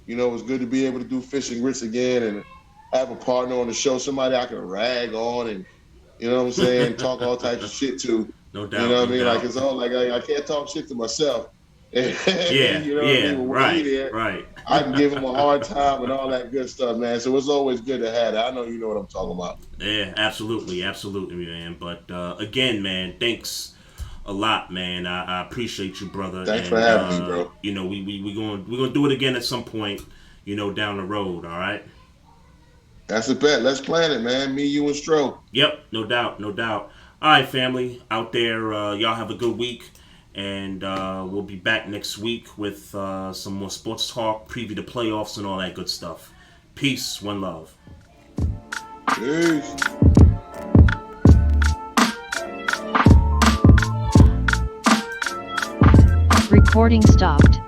It's good to be able to do fish and grits again and have a partner on the show, somebody I can rag on and what I'm saying, talk all types of shit to. No doubt. You know what I mean? Like it's all like I can't talk shit to myself. Right. I can give him a hard time and all that good stuff, man. So it's always good to have that. I know you know what I'm talking about. Yeah, absolutely, man. But again, man, thanks a lot, man. I appreciate you, brother. Thanks for having me, bro. We're gonna do it again at some point, down the road. All right. That's a bet. Let's plan it, man. Me, you, and Stro. Yep, no doubt. All right, family out there, y'all have a good week, and we'll be back next week with some more sports talk, preview the playoffs, and all that good stuff. Peace, one love. Peace. Recording stopped.